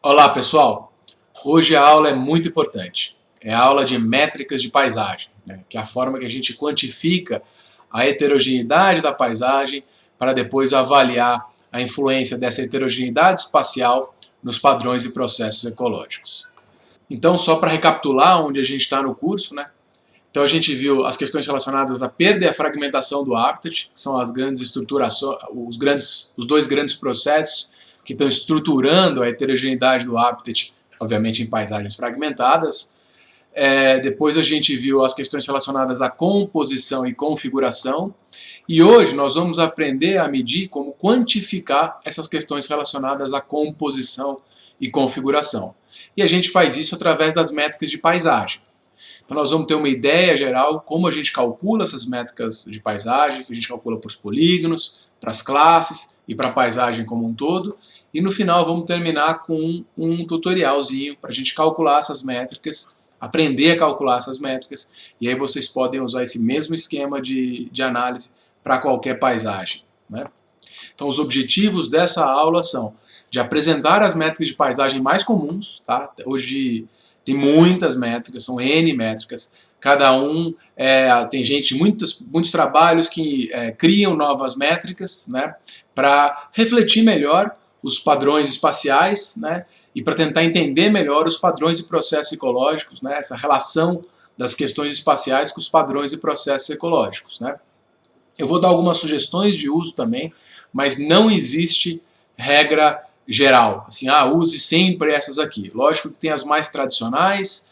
Olá pessoal, hoje a aula é muito importante, é a aula de métricas de paisagem, né? Que é a forma que a gente quantifica a heterogeneidade da paisagem para depois avaliar a influência dessa heterogeneidade espacial nos padrões e processos ecológicos. Então, só para recapitular onde a gente está no curso, né? Então a gente viu as questões relacionadas à perda e à fragmentação do habitat, que são as grandes estruturações, os dois grandes processos que estão estruturando a heterogeneidade do habitat, obviamente em paisagens fragmentadas. Depois a gente viu as questões relacionadas à composição e configuração. E hoje nós vamos aprender a medir como quantificar essas questões relacionadas à composição e configuração. E a gente faz isso através das métricas de paisagem. Então nós vamos ter uma ideia geral como a gente calcula essas métricas de paisagem, que a gente calcula para os polígonos, para as classes e para a paisagem como um todo. E no final vamos terminar com um tutorialzinho para a gente calcular essas métricas, aprender a calcular essas métricas, e aí vocês podem usar esse mesmo esquema de análise para qualquer paisagem, né? Então os objetivos dessa aula são de apresentar as métricas de paisagem mais comuns, tá? Hoje tem muitas métricas, são N métricas, cada um tem gente, muitos trabalhos que criam novas métricas, né, para refletir melhor os padrões espaciais, né, e para tentar entender melhor os padrões e processos ecológicos, né, essa relação das questões espaciais com os padrões e processos ecológicos, né. Eu vou dar algumas sugestões de uso também, mas não existe regra geral, assim, use sempre essas aqui. Lógico que tem as mais tradicionais,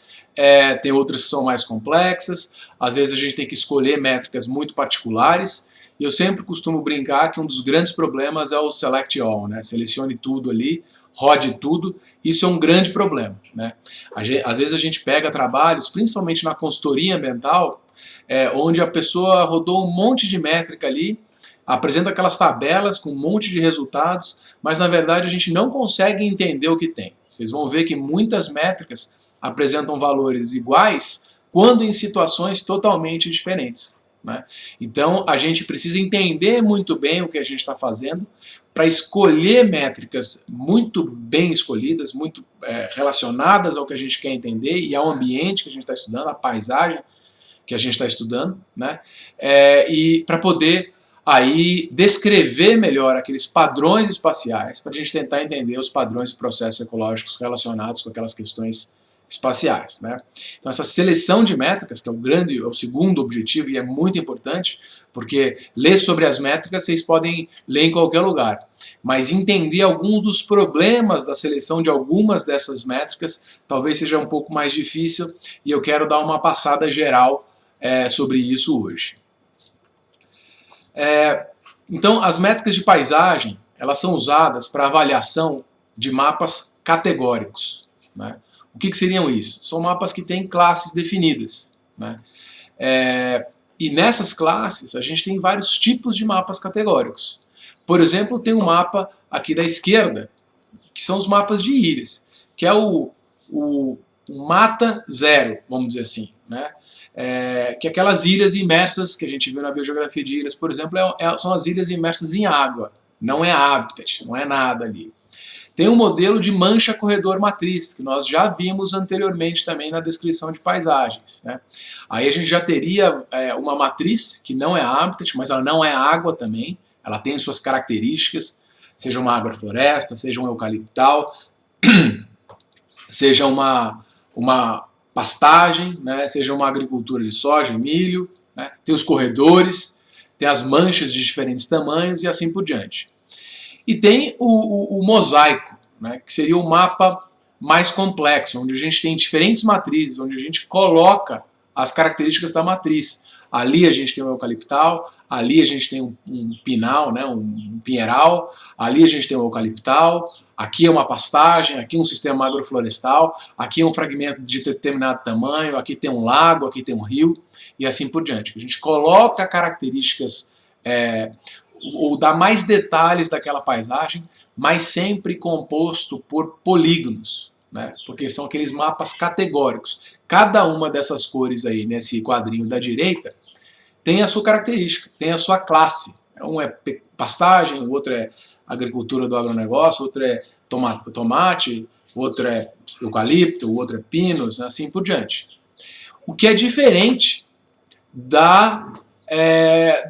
tem outras que são mais complexas, às vezes a gente tem que escolher métricas muito particulares, e eu sempre costumo brincar que um dos grandes problemas é o select all, né? Selecione tudo ali, rode tudo, isso é um grande problema, né? Às vezes a gente pega trabalhos, principalmente na consultoria ambiental, onde a pessoa rodou um monte de métrica ali, apresenta aquelas tabelas com um monte de resultados, mas na verdade a gente não consegue entender o que tem. Vocês vão ver que muitas métricas apresentam valores iguais quando em situações totalmente diferentes, né? Então a gente precisa entender muito bem o que a gente está fazendo para escolher métricas muito bem escolhidas, muito relacionadas ao que a gente quer entender e ao ambiente que a gente está estudando, a paisagem que a gente está estudando, né? E para poder aí descrever melhor aqueles padrões espaciais, para a gente tentar entender os padrões e processos ecológicos relacionados com aquelas questões espaciais, né? Então essa seleção de métricas, que é o segundo objetivo e é muito importante, porque ler sobre as métricas vocês podem ler em qualquer lugar, mas entender alguns dos problemas da seleção de algumas dessas métricas talvez seja um pouco mais difícil, e eu quero dar uma passada geral sobre isso hoje. Então, as métricas de paisagem, elas são usadas para avaliação de mapas categóricos, né? O que seriam isso? São mapas que têm classes definidas, né? E nessas classes, a gente tem vários tipos de mapas categóricos. Por exemplo, tem um mapa aqui da esquerda, que são os mapas de ilhas, que é o mata zero, vamos dizer assim, né? Que aquelas ilhas imersas que a gente viu na biogeografia de ilhas, por exemplo, são as ilhas imersas em água, não é habitat, não é nada ali. Tem um modelo de mancha corredor matriz, que nós já vimos anteriormente também na descrição de paisagens, né? Aí a gente já teria uma matriz que não é habitat, mas ela não é água também, ela tem suas características, seja uma agrofloresta, seja um eucaliptal, seja uma pastagem, né, seja uma agricultura de soja e milho, né, tem os corredores, tem as manchas de diferentes tamanhos e assim por diante. E tem o mosaico, né, que seria o mapa mais complexo, onde a gente tem diferentes matrizes, onde a gente coloca as características da matriz. Ali a gente tem um eucaliptal, ali a gente tem um pinal, né, um pinheiral, ali a gente tem um eucaliptal, aqui é uma pastagem, aqui um sistema agroflorestal, aqui é um fragmento de determinado tamanho, aqui tem um lago, aqui tem um rio, e assim por diante. A gente coloca características, ou dá mais detalhes daquela paisagem, mas sempre composto por polígonos, né? Porque são aqueles mapas categóricos. Cada uma dessas cores aí, nesse quadrinho da direita, tem a sua característica, tem a sua classe. Um é pastagem, o outro é agricultura do agronegócio, outro é tomate, outro é eucalipto, o outro é pinos, assim por diante. O que é diferente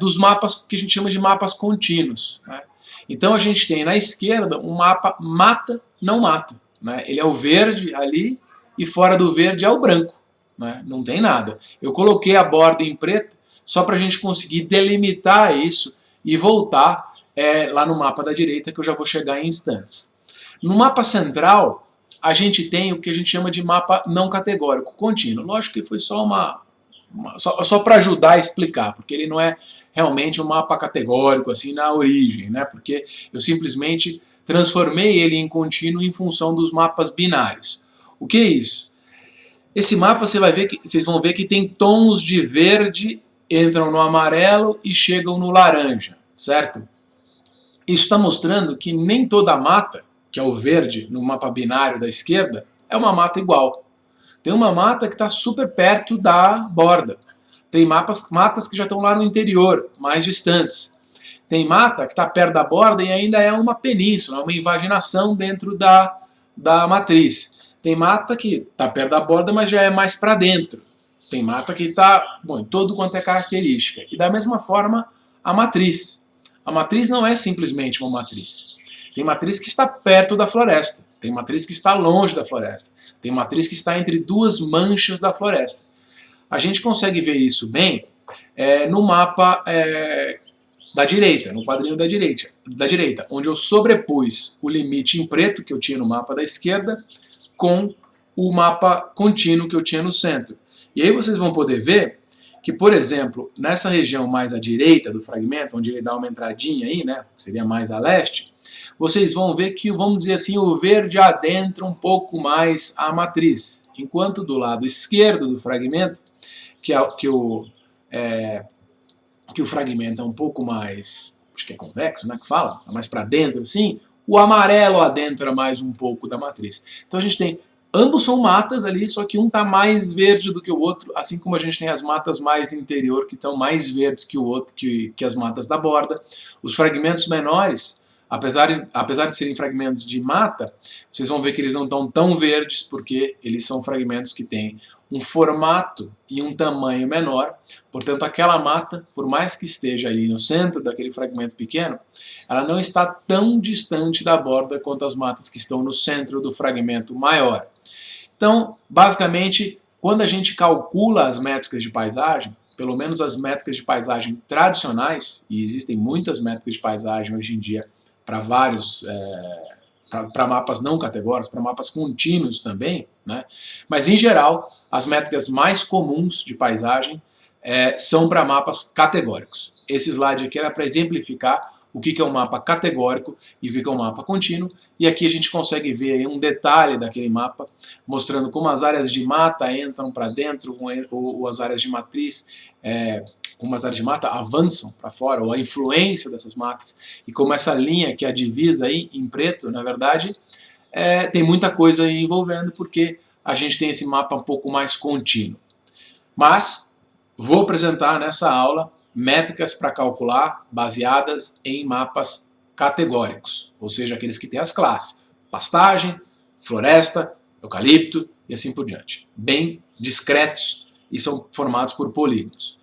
dos mapas que a gente chama de mapas contínuos, né? Então a gente tem na esquerda um mapa mata, não mata, né? Ele é o verde ali e fora do verde é o branco, né? Não tem nada. Eu coloquei a borda em preto só para a gente conseguir delimitar isso e voltar lá no mapa da direita, que eu já vou chegar em instantes. No mapa central, a gente tem o que a gente chama de mapa não categórico contínuo. Lógico que foi só para ajudar a explicar, porque ele não é realmente um mapa categórico assim na origem, né? Porque eu simplesmente transformei ele em contínuo em função dos mapas binários. O que é isso? Esse mapa vocês vão ver que tem tons de verde, entram no amarelo e chegam no laranja, certo? Isso está mostrando que nem toda mata, que é o verde no mapa binário da esquerda, é uma mata igual. Tem uma mata que está super perto da borda. Tem matas que já estão lá no interior, mais distantes. Tem mata que está perto da borda e ainda é uma península, uma invaginação dentro da matriz. Tem mata que está perto da borda, mas já é mais para dentro. Tem mata que está em todo quanto é característica. E da mesma forma, a matriz. A matriz não é simplesmente uma matriz. Tem matriz que está perto da floresta. Tem matriz que está longe da floresta. Tem matriz que está entre duas manchas da floresta. A gente consegue ver isso bem no mapa da direita, no quadrinho da direita, onde eu sobrepus o limite em preto que eu tinha no mapa da esquerda com o mapa contínuo que eu tinha no centro. E aí vocês vão poder ver que, por exemplo, nessa região mais à direita do fragmento, onde ele dá uma entradinha aí, né, que seria mais a leste, vocês vão ver que, vamos dizer assim, o verde adentra um pouco mais a matriz, enquanto do lado esquerdo do fragmento, que o fragmento é um pouco mais, acho que é convexo, né, que fala, mais para dentro assim, o amarelo adentra mais um pouco da matriz. Então a gente tem, ambos são matas ali, só que um está mais verde do que o outro, assim como a gente tem as matas mais interior que estão mais verdes que o outro, que as matas da borda. Os fragmentos menores, apesar de serem fragmentos de mata, vocês vão ver que eles não estão tão verdes, porque eles são fragmentos que têm um formato e um tamanho menor. Portanto, aquela mata, por mais que esteja ali no centro daquele fragmento pequeno, ela não está tão distante da borda quanto as matas que estão no centro do fragmento maior. Então, basicamente, quando a gente calcula as métricas de paisagem, pelo menos as métricas de paisagem tradicionais, e existem muitas métricas de paisagem hoje em dia para para mapas não categóricos, para mapas contínuos também, né? Mas em geral, as métricas mais comuns de paisagem são para mapas categóricos. Esse slide aqui era para exemplificar o que é um mapa categórico e o que é um mapa contínuo, e aqui a gente consegue ver aí um detalhe daquele mapa, mostrando como as áreas de mata entram para dentro, ou as áreas de matriz, como as áreas de mata avançam para fora, ou a influência dessas matas, e como essa linha que é a divisa aí em preto, na verdade, tem muita coisa aí envolvendo, porque a gente tem esse mapa um pouco mais contínuo. Mas vou apresentar nessa aula métricas para calcular baseadas em mapas categóricos, ou seja, aqueles que têm as classes, pastagem, floresta, eucalipto e assim por diante. Bem discretos e são formados por polígonos.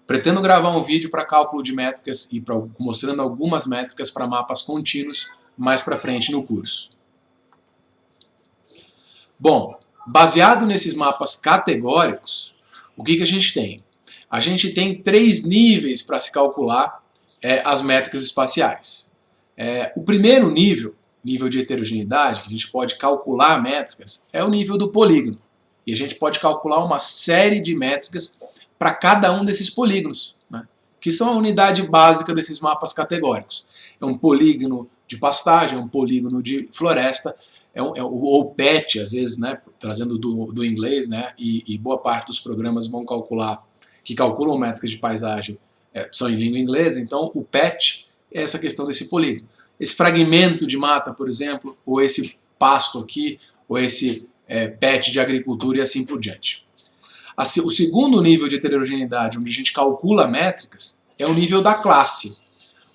Pretendo gravar um vídeo para cálculo de métricas e mostrando algumas métricas para mapas contínuos mais para frente no curso. Bom, baseado nesses mapas categóricos, o que a gente tem? A gente tem 3 níveis para se calcular as métricas espaciais. O primeiro nível de heterogeneidade, que a gente pode calcular métricas, é o nível do polígono. E a gente pode calcular uma série de métricas para cada um desses polígonos, né, que são a unidade básica desses mapas categóricos. É um polígono de pastagem, é um polígono de floresta, ou PET, às vezes, né, trazendo do inglês, né, e boa parte dos programas vão calculam métricas de paisagem, são em língua inglesa, então o PET é essa questão desse polígono. Esse fragmento de mata, por exemplo, ou esse pasto aqui, ou esse PET de agricultura e assim por diante. O segundo nível de heterogeneidade, onde a gente calcula métricas, é o nível da classe.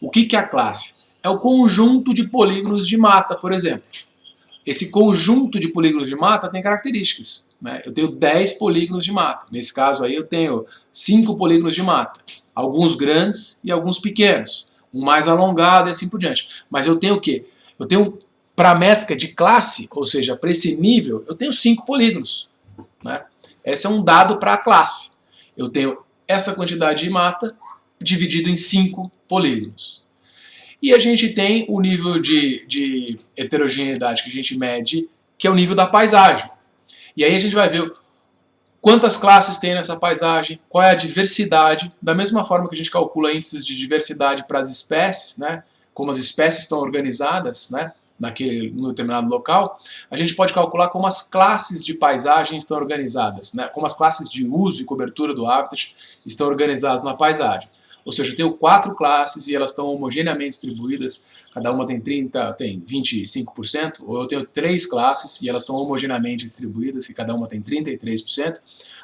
O que é a classe? É o conjunto de polígonos de mata, por exemplo. esse conjunto de polígonos de mata tem características, né? Eu tenho 10 polígonos de mata. Nesse caso aí eu tenho 5 polígonos de mata. Alguns grandes e alguns pequenos. Um mais alongado e assim por diante. Mas eu tenho o quê? Eu tenho, para a métrica de classe, ou seja, para esse nível, eu tenho 5 polígonos, né? Esse é um dado para a classe. Eu tenho essa quantidade de mata dividido em 5 polígonos. E a gente tem o nível de heterogeneidade que a gente mede, que é o nível da paisagem. E aí a gente vai ver quantas classes tem nessa paisagem, qual é a diversidade, da mesma forma que a gente calcula índices de diversidade para as espécies, né, como as espécies estão organizadas, né, no determinado local, a gente pode calcular como as classes de paisagem estão organizadas, né, como as classes de uso e cobertura do habitat estão organizadas na paisagem. Ou seja, eu tenho 4 classes e elas estão homogeneamente distribuídas, cada uma tem 25%, ou eu tenho 3 classes e elas estão homogeneamente distribuídas e cada uma tem 33%,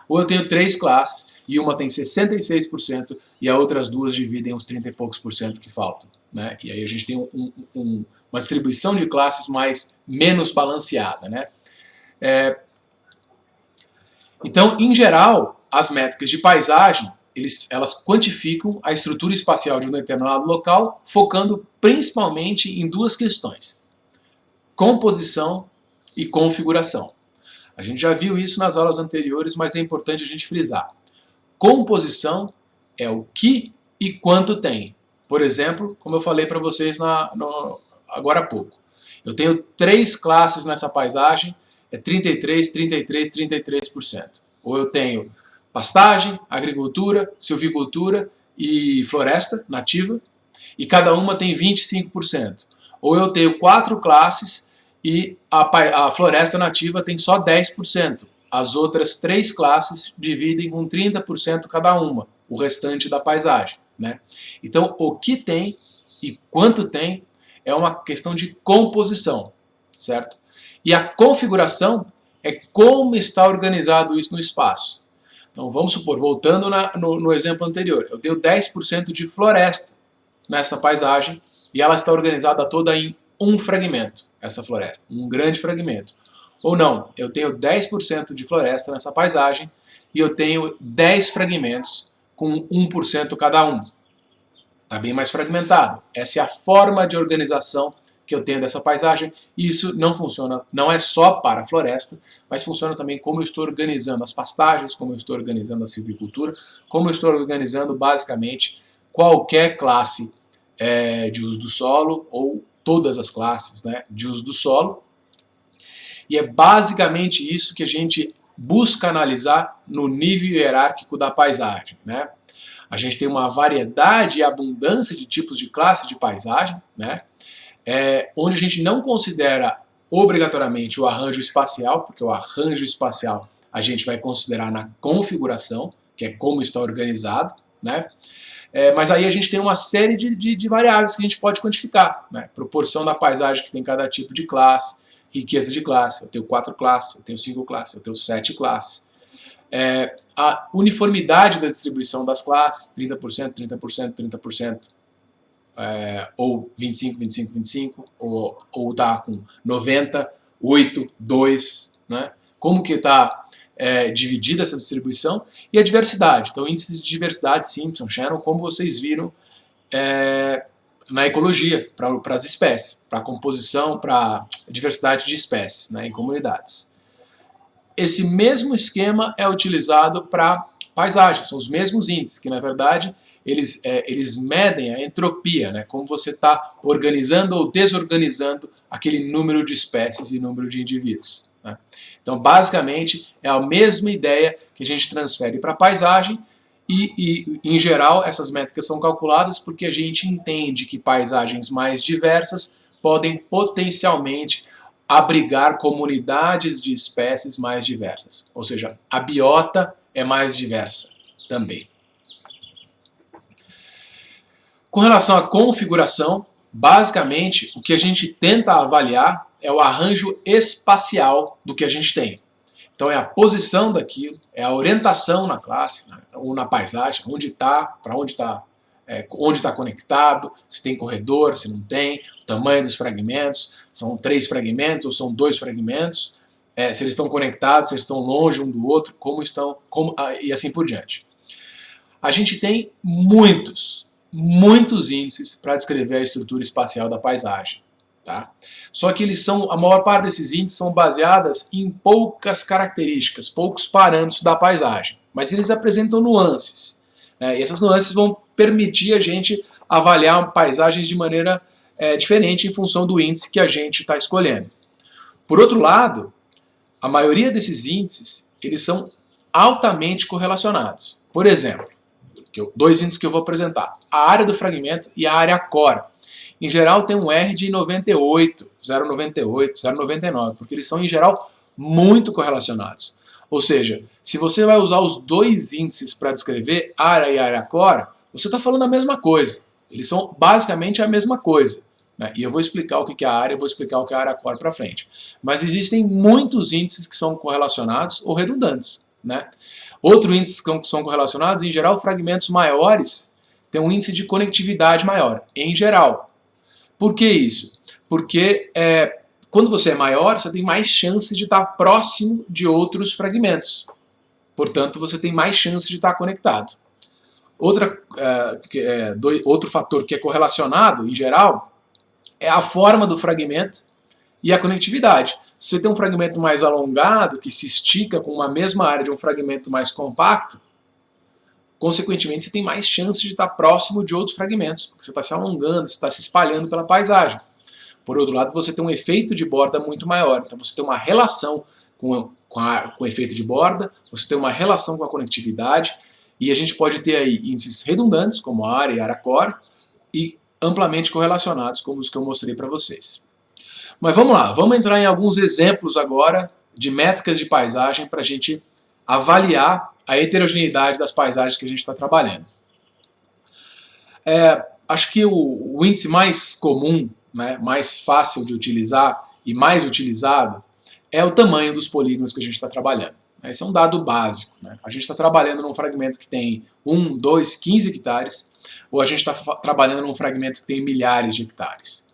ou eu tenho 3 classes e uma tem 66% e as outras duas dividem os 30 e poucos por cento que faltam, né? E aí a gente tem uma distribuição de classes menos balanceada, né? Então, em geral, as métricas de paisagem elas quantificam a estrutura espacial de um determinado local, focando principalmente em 2 questões: composição e configuração. A gente já viu isso nas aulas anteriores, mas é importante a gente frisar. Composição é o que e quanto tem. Por exemplo, como eu falei para vocês agora há pouco. Eu tenho 3 classes nessa paisagem, é 33, 33, 33%. Ou eu tenho pastagem, agricultura, silvicultura e floresta nativa, e cada uma tem 25%. Ou eu tenho 4 classes e a floresta nativa tem só 10%. As outras 3 classes dividem com 30% cada uma, o restante da paisagem, né? Então, o que tem e quanto tem é uma questão de composição, certo? E a configuração é como está organizado isso no espaço. Então vamos supor, voltando no exemplo anterior, eu tenho 10% de floresta nessa paisagem e ela está organizada toda em um fragmento, essa floresta, um grande fragmento. Ou não, eu tenho 10% de floresta nessa paisagem e eu tenho 10 fragmentos com 1% cada um. Está bem mais fragmentado. Essa é a forma de organização que eu tenho dessa paisagem, e isso não funciona, não é só para a floresta, mas funciona também como eu estou organizando as pastagens, como eu estou organizando a silvicultura, como eu estou organizando basicamente qualquer classe de uso do solo, ou todas as classes, né, de uso do solo. E é basicamente isso que a gente busca analisar no nível hierárquico da paisagem, né? A gente tem uma variedade e abundância de tipos de classe de paisagem, né? Onde a gente não considera obrigatoriamente o arranjo espacial, porque o arranjo espacial a gente vai considerar na configuração, que é como está organizado, né? Mas aí a gente tem uma série de variáveis que a gente pode quantificar, né? Proporção da paisagem que tem cada tipo de classe, riqueza de classe, eu tenho 4 classes, eu tenho 5 classes, eu tenho 7 classes. A uniformidade da distribuição das classes, 30%, 30%, 30%. Ou 25, 25, 25, ou tá com 90, 8, 2, né? Como que está dividida essa distribuição, e a diversidade. Então, índices de diversidade, Simpson, Shannon, como vocês viram na ecologia, para as espécies, para a composição, para a diversidade de espécies, né, em comunidades. Esse mesmo esquema é utilizado para paisagem, são os mesmos índices, que na verdade eles medem a entropia, né, como você está organizando ou desorganizando aquele número de espécies e número de indivíduos, né. Então, basicamente, é a mesma ideia que a gente transfere para a paisagem e, em geral, essas métricas são calculadas porque a gente entende que paisagens mais diversas podem potencialmente abrigar comunidades de espécies mais diversas. Ou seja, a biota é mais diversa também. Com relação à configuração, basicamente, o que a gente tenta avaliar é o arranjo espacial do que a gente tem. Então é a posição daquilo, é a orientação na classe, né, ou na paisagem, onde está, para onde está onde está conectado, se tem corredor, se não tem, o tamanho dos fragmentos, são 3 fragmentos ou são 2 fragmentos, se eles estão conectados, se eles estão longe um do outro, como estão, e assim por diante. A gente tem muitos índices para descrever a estrutura espacial da paisagem. Tá? Só que a maior parte desses índices são baseadas em poucas características, poucos parâmetros da paisagem, mas eles apresentam nuances, né? E essas nuances vão permitir a gente avaliar paisagens de maneira diferente em função do índice que a gente está escolhendo. Por outro lado, a maioria desses índices eles são altamente correlacionados. Por exemplo, 2 índices que eu vou apresentar, a área do fragmento e a área core. Em geral tem um R de 98, 0,98, 0,99, porque eles são em geral muito correlacionados. Ou seja, se você vai usar os 2 índices para descrever área e área core, você está falando a mesma coisa. Eles são basicamente a mesma coisa, né? E eu vou explicar o que é a área, eu vou explicar o que é a área core para frente. Mas existem muitos índices que são correlacionados ou redundantes, né? Outros índices que são correlacionados, em geral, fragmentos maiores têm um índice de conectividade maior, em geral. Por que isso? Porque quando você é maior, você tem mais chance de estar próximo de outros fragmentos. Portanto, você tem mais chance de estar conectado. Outro fator que é correlacionado, em geral, é a forma do fragmento e a conectividade. Se você tem um fragmento mais alongado, que se estica com uma mesma área de um fragmento mais compacto, consequentemente você tem mais chance de estar próximo de outros fragmentos, porque você está se alongando, você está se espalhando pela paisagem. Por outro lado, você tem um efeito de borda muito maior, então você tem uma relação com o efeito de borda, você tem uma relação com a conectividade, e a gente pode ter aí índices redundantes, como a área e a área core, e amplamente correlacionados, como os que eu mostrei para vocês. Mas vamos lá, vamos entrar em alguns exemplos agora de métricas de paisagem para a gente avaliar a heterogeneidade das paisagens que a gente está trabalhando. Acho que o índice mais comum, né, mais fácil de utilizar e mais utilizado é o tamanho dos polígonos que a gente está trabalhando. Esse é um dado básico, né? A gente está trabalhando num fragmento que tem 1, 2, 15 hectares, ou a gente está trabalhando num fragmento que tem milhares de hectares.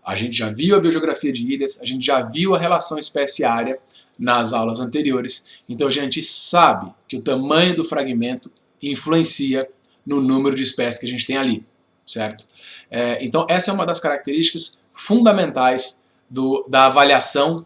A gente já viu a biogeografia de ilhas, a gente já viu a relação espécie-área nas aulas anteriores, então a gente sabe que o tamanho do fragmento influencia no número de espécies que a gente tem ali, certo? Então essa é uma das características fundamentais da avaliação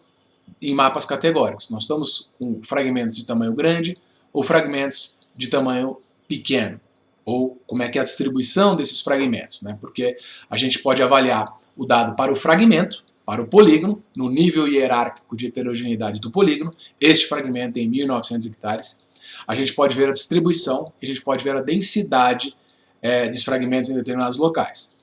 em mapas categóricos. Nós estamos com fragmentos de tamanho grande ou fragmentos de tamanho pequeno, ou como é que é a distribuição desses fragmentos, né? Porque a gente pode avaliar o dado para o fragmento, para o polígono, no nível hierárquico de heterogeneidade do polígono. Este fragmento tem 1.900 hectares. A gente pode ver a distribuição, a gente pode ver a densidade dos fragmentos em determinados locais.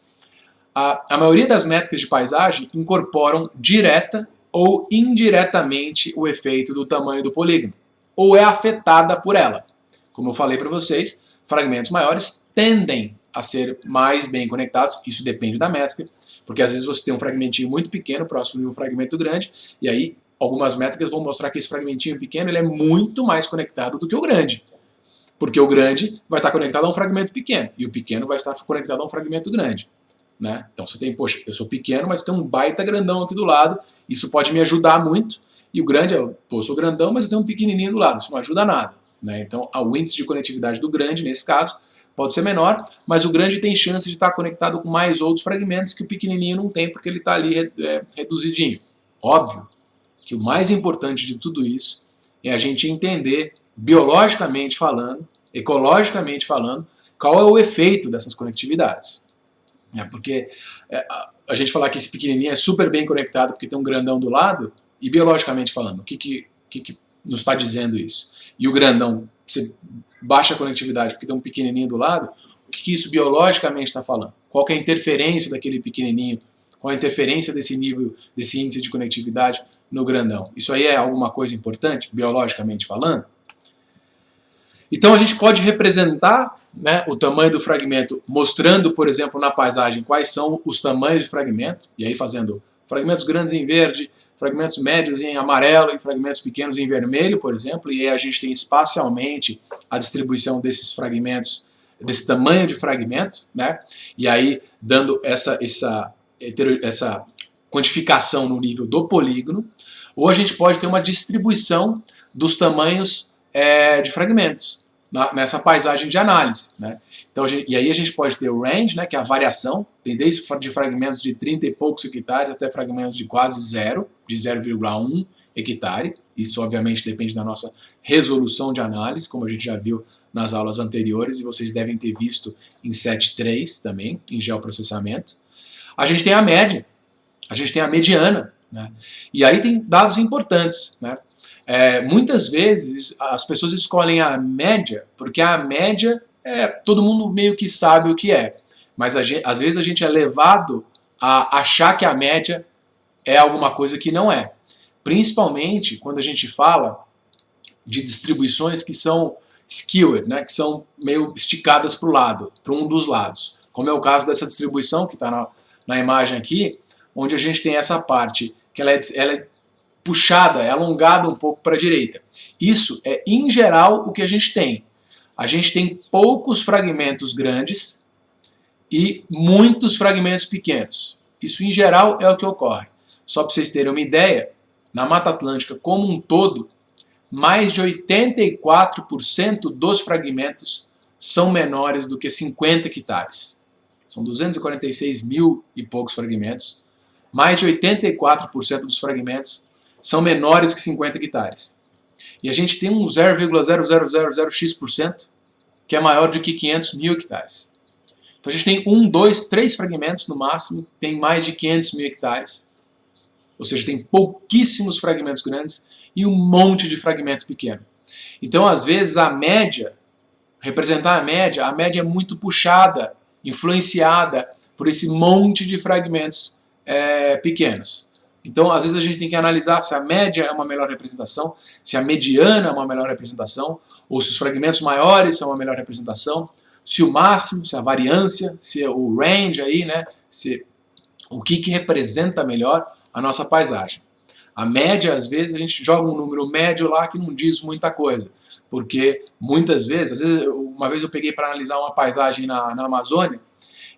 A maioria das métricas de paisagem incorporam direta ou indiretamente o efeito do tamanho do polígono, ou é afetada por ela. Como eu falei para vocês, fragmentos maiores tendem a ser mais bem conectados, isso depende da métrica, porque às vezes você tem um fragmentinho muito pequeno próximo de um fragmento grande, e aí algumas métricas vão mostrar que esse fragmentinho pequeno ele é muito mais conectado do que o grande. Porque o grande vai estar conectado a um fragmento pequeno, e o pequeno vai estar conectado a um fragmento grande. Né? Então você tem, poxa, eu sou pequeno, mas tem um baita grandão aqui do lado, isso pode me ajudar muito, e o grande, eu sou grandão, mas eu tenho um pequenininho do lado, isso não ajuda nada. Né? Então o índice de conectividade do grande, nesse caso, pode ser menor, mas o grande tem chance de estar conectado com mais outros fragmentos que o pequenininho não tem, porque ele está ali reduzidinho. Óbvio que o mais importante de tudo isso é a gente entender, biologicamente falando, ecologicamente falando, qual é o efeito dessas conectividades. Porque a gente falar que esse pequenininho é super bem conectado porque tem um grandão do lado, e biologicamente falando, o que nos está dizendo isso? E o grandão, você baixa a conectividade porque tem um pequenininho do lado, o que isso biologicamente está falando? Qual que é a interferência daquele pequenininho? Qual a interferência desse nível, desse índice de conectividade no grandão? Isso aí é alguma coisa importante, biologicamente falando? Então a gente pode representar, né, o tamanho do fragmento mostrando, por exemplo, na paisagem quais são os tamanhos de fragmento, e aí fazendo fragmentos grandes em verde, fragmentos médios em amarelo e fragmentos pequenos em vermelho, por exemplo, e aí a gente tem espacialmente a distribuição desses fragmentos desse tamanho de fragmento, né? E aí dando essa quantificação no nível do polígono, ou a gente pode ter uma distribuição dos tamanhos de fragmentos nessa paisagem de análise, né? Então, e aí a gente pode ter o range, né, que é a variação, tem desde de fragmentos de 30 e poucos hectares até fragmentos de quase zero, de 0,1 hectare. Isso obviamente depende da nossa resolução de análise, como a gente já viu nas aulas anteriores, e vocês devem ter visto em 7.3 também, em geoprocessamento. A gente tem a média, a gente tem a mediana, né? E aí tem dados importantes, né? Muitas vezes as pessoas escolhem a média, porque a média todo mundo meio que sabe o que é, mas às vezes a gente é levado a achar que a média é alguma coisa que não é. Principalmente quando a gente fala de distribuições que são skewed, né, que são meio esticadas para o lado, para um dos lados. Como é o caso dessa distribuição que está na imagem aqui, onde a gente tem essa parte que ela é puxada, é alongada um pouco para a direita. Isso é, em geral, o que a gente tem. A gente tem poucos fragmentos grandes e muitos fragmentos pequenos. Isso, em geral, é o que ocorre. Só para vocês terem uma ideia, na Mata Atlântica como um todo, mais de 84% dos fragmentos são menores do que 50 hectares. São 246 mil e poucos fragmentos. Mais de 84% dos fragmentos são menores que 50 hectares. E a gente tem um 0,0000x% que é maior do que 500 mil hectares. Então a gente tem 1, 2, 3 fragmentos no máximo, tem mais de 500 mil hectares. Ou seja, tem pouquíssimos fragmentos grandes e um monte de fragmento pequeno. Então, às vezes, a média, representar a média é muito puxada, influenciada por esse monte de fragmentos pequenos. Então, às vezes, a gente tem que analisar se a média é uma melhor representação, se a mediana é uma melhor representação, ou se os fragmentos maiores são uma melhor representação, se o máximo, se a variância, se o range aí, né, o que representa melhor a nossa paisagem. A média, às vezes, a gente joga um número médio lá que não diz muita coisa, porque muitas vezes, uma vez eu peguei para analisar uma paisagem na Amazônia,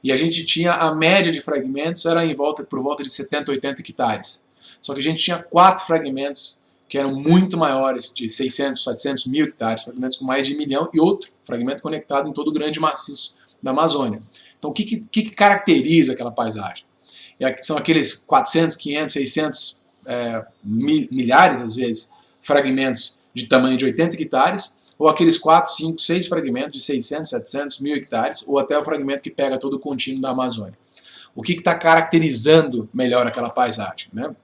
e a gente tinha a média de fragmentos, era por volta de 70, 80 hectares. Só que a gente tinha 4 fragmentos que eram muito maiores, de 600, 700 mil hectares, fragmentos com mais de 1 milhão, e outro fragmento conectado em todo o grande maciço da Amazônia. Então, o que caracteriza aquela paisagem? São aqueles 400, 500, 600, milhares, às vezes, fragmentos de tamanho de 80 hectares, ou aqueles 4, 5, 6 fragmentos de 600, 700, 1.000 hectares, ou até o fragmento que pega todo o contínuo da Amazônia. O que está caracterizando melhor aquela paisagem, né?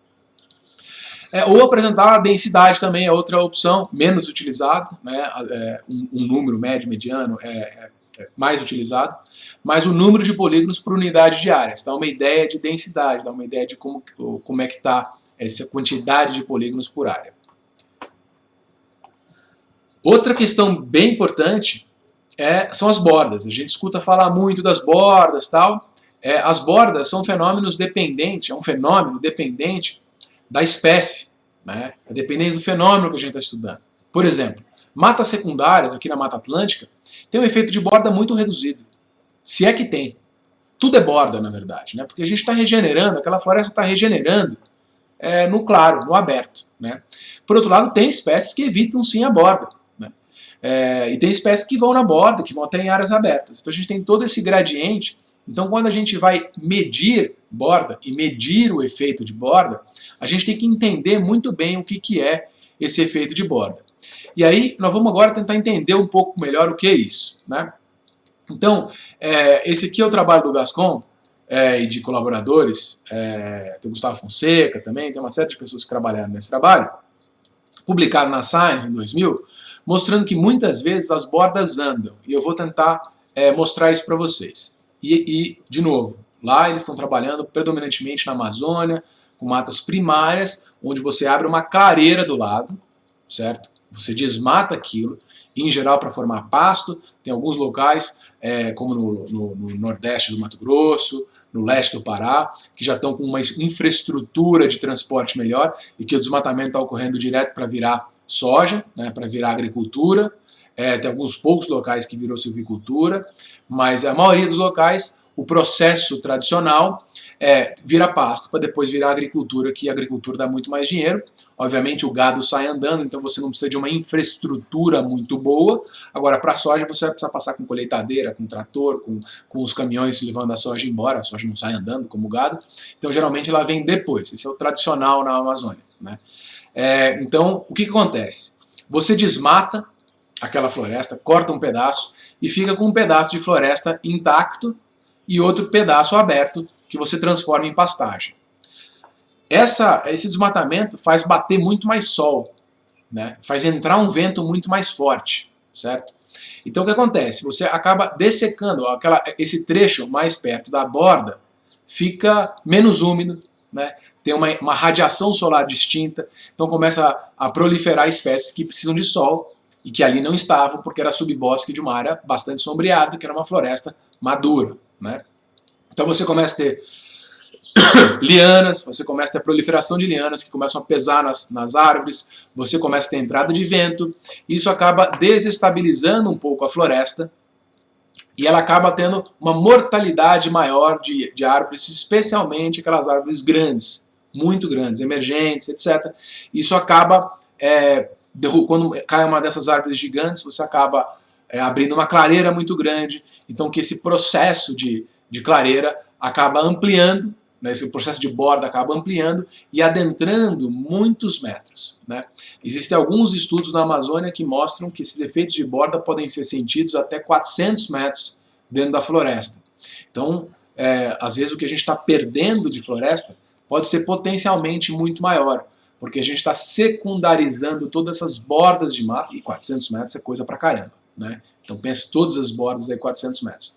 Ou apresentar a densidade também é outra opção, menos utilizada, né? Um número médio, mediano é mais utilizado, mas o número de polígonos por unidade de áreas dá uma ideia de densidade, dá uma ideia de como é que está essa quantidade de polígonos por área. Outra questão bem importante são as bordas. A gente escuta falar muito das bordas, tal. As bordas são fenômenos dependentes, é um fenômeno dependente da espécie, né? É dependente do fenômeno que a gente está estudando. Por exemplo, matas secundárias aqui na Mata Atlântica tem um efeito de borda muito reduzido. Se é que tem. Tudo é borda, na verdade, né? Porque a gente está regenerando, aquela floresta está regenerando no claro, no aberto, né? Por outro lado, tem espécies que evitam sim a borda, né? E tem espécies que vão na borda, que vão até em áreas abertas. Então a gente tem todo esse gradiente. Então quando a gente vai medir borda e medir o efeito de borda, a gente tem que entender muito bem o que é esse efeito de borda. E aí nós vamos agora tentar entender um pouco melhor o que é isso, né? Então, esse aqui é o trabalho do Gascon e de colaboradores, tem o Gustavo Fonseca também, tem uma série de pessoas que trabalharam nesse trabalho, publicado na Science em 2000, mostrando que muitas vezes as bordas andam, e eu vou tentar mostrar isso para vocês. E, de novo, lá eles estão trabalhando predominantemente na Amazônia, com matas primárias, onde você abre uma clareira do lado, certo? Você desmata aquilo, em geral para formar pasto, tem alguns locais, como no nordeste do Mato Grosso, no leste do Pará, que já estão com uma infraestrutura de transporte melhor e que o desmatamento está ocorrendo direto para virar soja, né, para virar agricultura, Tem alguns poucos locais que virou silvicultura, mas a maioria dos locais, o processo tradicional vira pasto para depois virar agricultura, que a agricultura dá muito mais dinheiro. Obviamente o gado sai andando, então você não precisa de uma infraestrutura muito boa. Agora, para a soja, você vai precisar passar com colheitadeira, com trator, com os caminhões levando a soja embora. A soja não sai andando como o gado. Então, geralmente, ela vem depois. Esse é o tradicional na Amazônia, né? Então, o que acontece? Você desmata aquela floresta, corta um pedaço e fica com um pedaço de floresta intacto e outro pedaço aberto que você transforma em pastagem. Esse desmatamento faz bater muito mais sol, né? Faz entrar um vento muito mais forte, certo? Então o que acontece? Você acaba dessecando esse trecho mais perto da borda, fica menos úmido, né? Tem uma radiação solar distinta, então começa a proliferar espécies que precisam de sol e que ali não estavam porque era subbosque de uma área bastante sombreada, que era uma floresta madura, né? Então você começa a ter lianas, você começa a ter a proliferação de lianas que começam a pesar nas árvores, você começa a ter entrada de vento, isso acaba desestabilizando um pouco a floresta e ela acaba tendo uma mortalidade maior de árvores, especialmente aquelas árvores grandes, muito grandes, emergentes, etc. Isso acaba, quando cai uma dessas árvores gigantes, você acaba abrindo uma clareira muito grande, então que esse processo de clareira acaba ampliando, né, esse processo de borda acaba ampliando e adentrando muitos metros, né? Existem alguns estudos na Amazônia que mostram que esses efeitos de borda podem ser sentidos até 400 metros dentro da floresta. Então, às vezes o que a gente está perdendo de floresta pode ser potencialmente muito maior, porque a gente está secundarizando todas essas bordas de mata, e 400 metros é coisa pra caramba, né? Então pense todas as bordas aí 400 metros.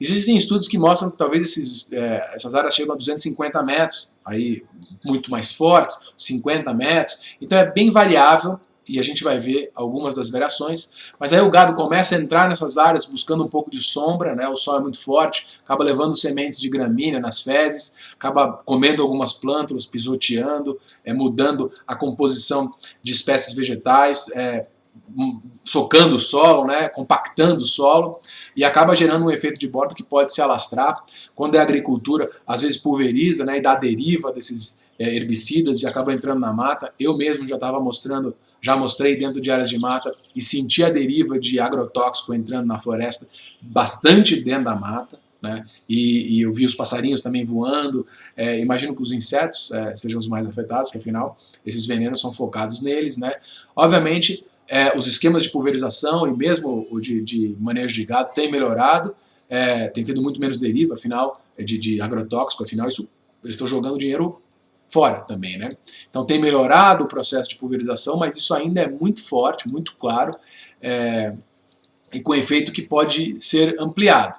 Existem estudos que mostram que talvez essas áreas chegam a 250 metros, aí muito mais fortes, 50 metros, então é bem variável e a gente vai ver algumas das variações, mas aí o gado começa a entrar nessas áreas buscando um pouco de sombra, né? O sol é muito forte, acaba levando sementes de gramínea nas fezes, acaba comendo algumas plântulas, pisoteando, mudando a composição de espécies vegetais, socando o solo, né, compactando o solo, e acaba gerando um efeito de borda que pode se alastrar. Quando é agricultura, às vezes pulveriza, né, e dá deriva desses herbicidas e acaba entrando na mata. Eu mesmo já mostrei dentro de áreas de mata e senti a deriva de agrotóxico entrando na floresta, bastante dentro da mata, né, e eu vi os passarinhos também voando. Imagino que os insetos sejam os mais afetados, que afinal esses venenos são focados neles, né. Obviamente, os esquemas de pulverização e mesmo o de manejo de gado tem melhorado, tem tido muito menos deriva, afinal, de agrotóxico, afinal, eles estão jogando dinheiro fora também, né? Então tem melhorado o processo de pulverização, mas isso ainda é muito forte, muito claro, e com efeito que pode ser ampliado.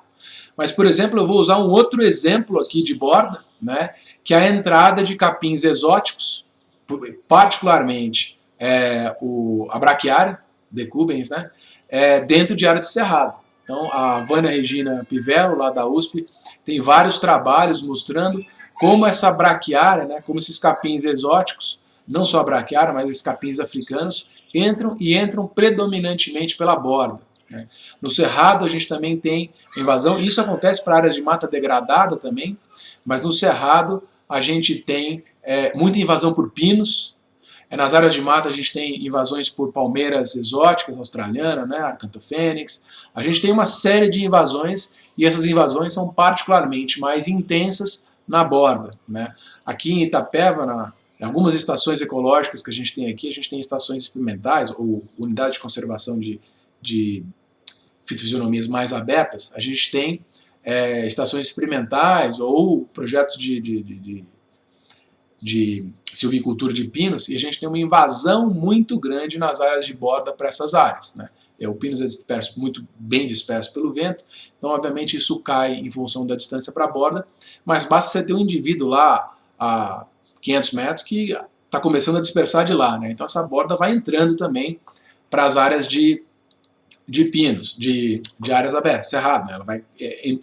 Mas, por exemplo, eu vou usar um outro exemplo aqui de borda, né, que é a entrada de capins exóticos, particularmente a braquiária, decubens, né, dentro de área de cerrado. Então, a Vânia Regina Pivello, lá da USP, tem vários trabalhos mostrando como essa braquiária, né, como esses capins exóticos, não só a braquiária, mas esses capins africanos, entram predominantemente pela borda, né. No cerrado a gente também tem invasão, e isso acontece para áreas de mata degradada também, mas no cerrado a gente tem muita invasão por pinos. Nas áreas de mata a gente tem invasões por palmeiras exóticas, australiana, né, Arcantofênix. A gente tem uma série de invasões e essas invasões são particularmente mais intensas na borda, né. Aqui em Itapeva, em algumas estações ecológicas que a gente tem aqui, a gente tem estações experimentais ou unidades de conservação de fitofisionomias mais abertas. A gente tem estações experimentais ou projetos de silvicultura de pinos, e a gente tem uma invasão muito grande nas áreas de borda para essas áreas, né. O pinus é disperso, muito bem disperso pelo vento, então obviamente isso cai em função da distância para a borda, mas basta você ter um indivíduo lá a 500 metros que está começando a dispersar de lá, né. Então essa borda vai entrando também para as áreas de pinos, de áreas abertas, cerrado, né. Ela vai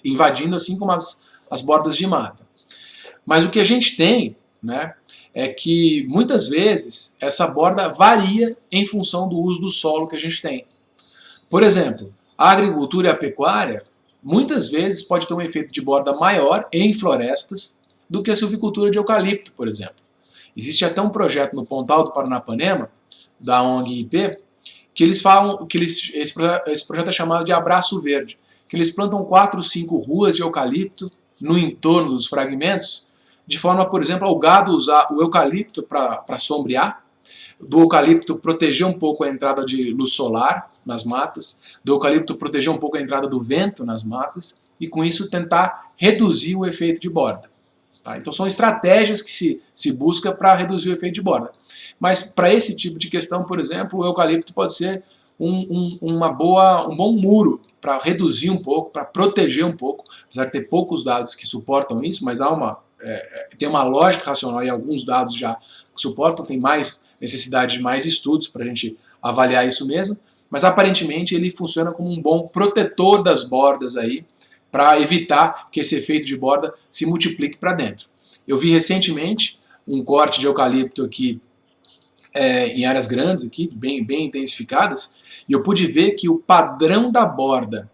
invadindo assim como as bordas de mata. Mas o que a gente tem, né, é que muitas vezes essa borda varia em função do uso do solo que a gente tem. Por exemplo, a agricultura e a pecuária muitas vezes pode ter um efeito de borda maior em florestas do que a silvicultura de eucalipto, por exemplo. Existe até um projeto no Pontal do Paranapanema, da ONG IP, que eles falam que esse projeto é chamado de Abraço Verde, que eles plantam 4 ou 5 ruas de eucalipto no entorno dos fragmentos, de forma, por exemplo, ao gado usar o eucalipto para sombrear, do eucalipto proteger um pouco a entrada de luz solar nas matas, do eucalipto proteger um pouco a entrada do vento nas matas, e com isso tentar reduzir o efeito de borda. Tá? Então são estratégias que se busca para reduzir o efeito de borda. Mas para esse tipo de questão, por exemplo, o eucalipto pode ser um bom muro para reduzir um pouco, para proteger um pouco, apesar de ter poucos dados que suportam isso, mas tem uma lógica racional e alguns dados já que suportam, tem mais necessidade de mais estudos para a gente avaliar isso mesmo, mas aparentemente ele funciona como um bom protetor das bordas aí, para evitar que esse efeito de borda se multiplique para dentro. Eu vi recentemente um corte de eucalipto aqui em áreas grandes, aqui, bem intensificadas, e eu pude ver que o padrão da borda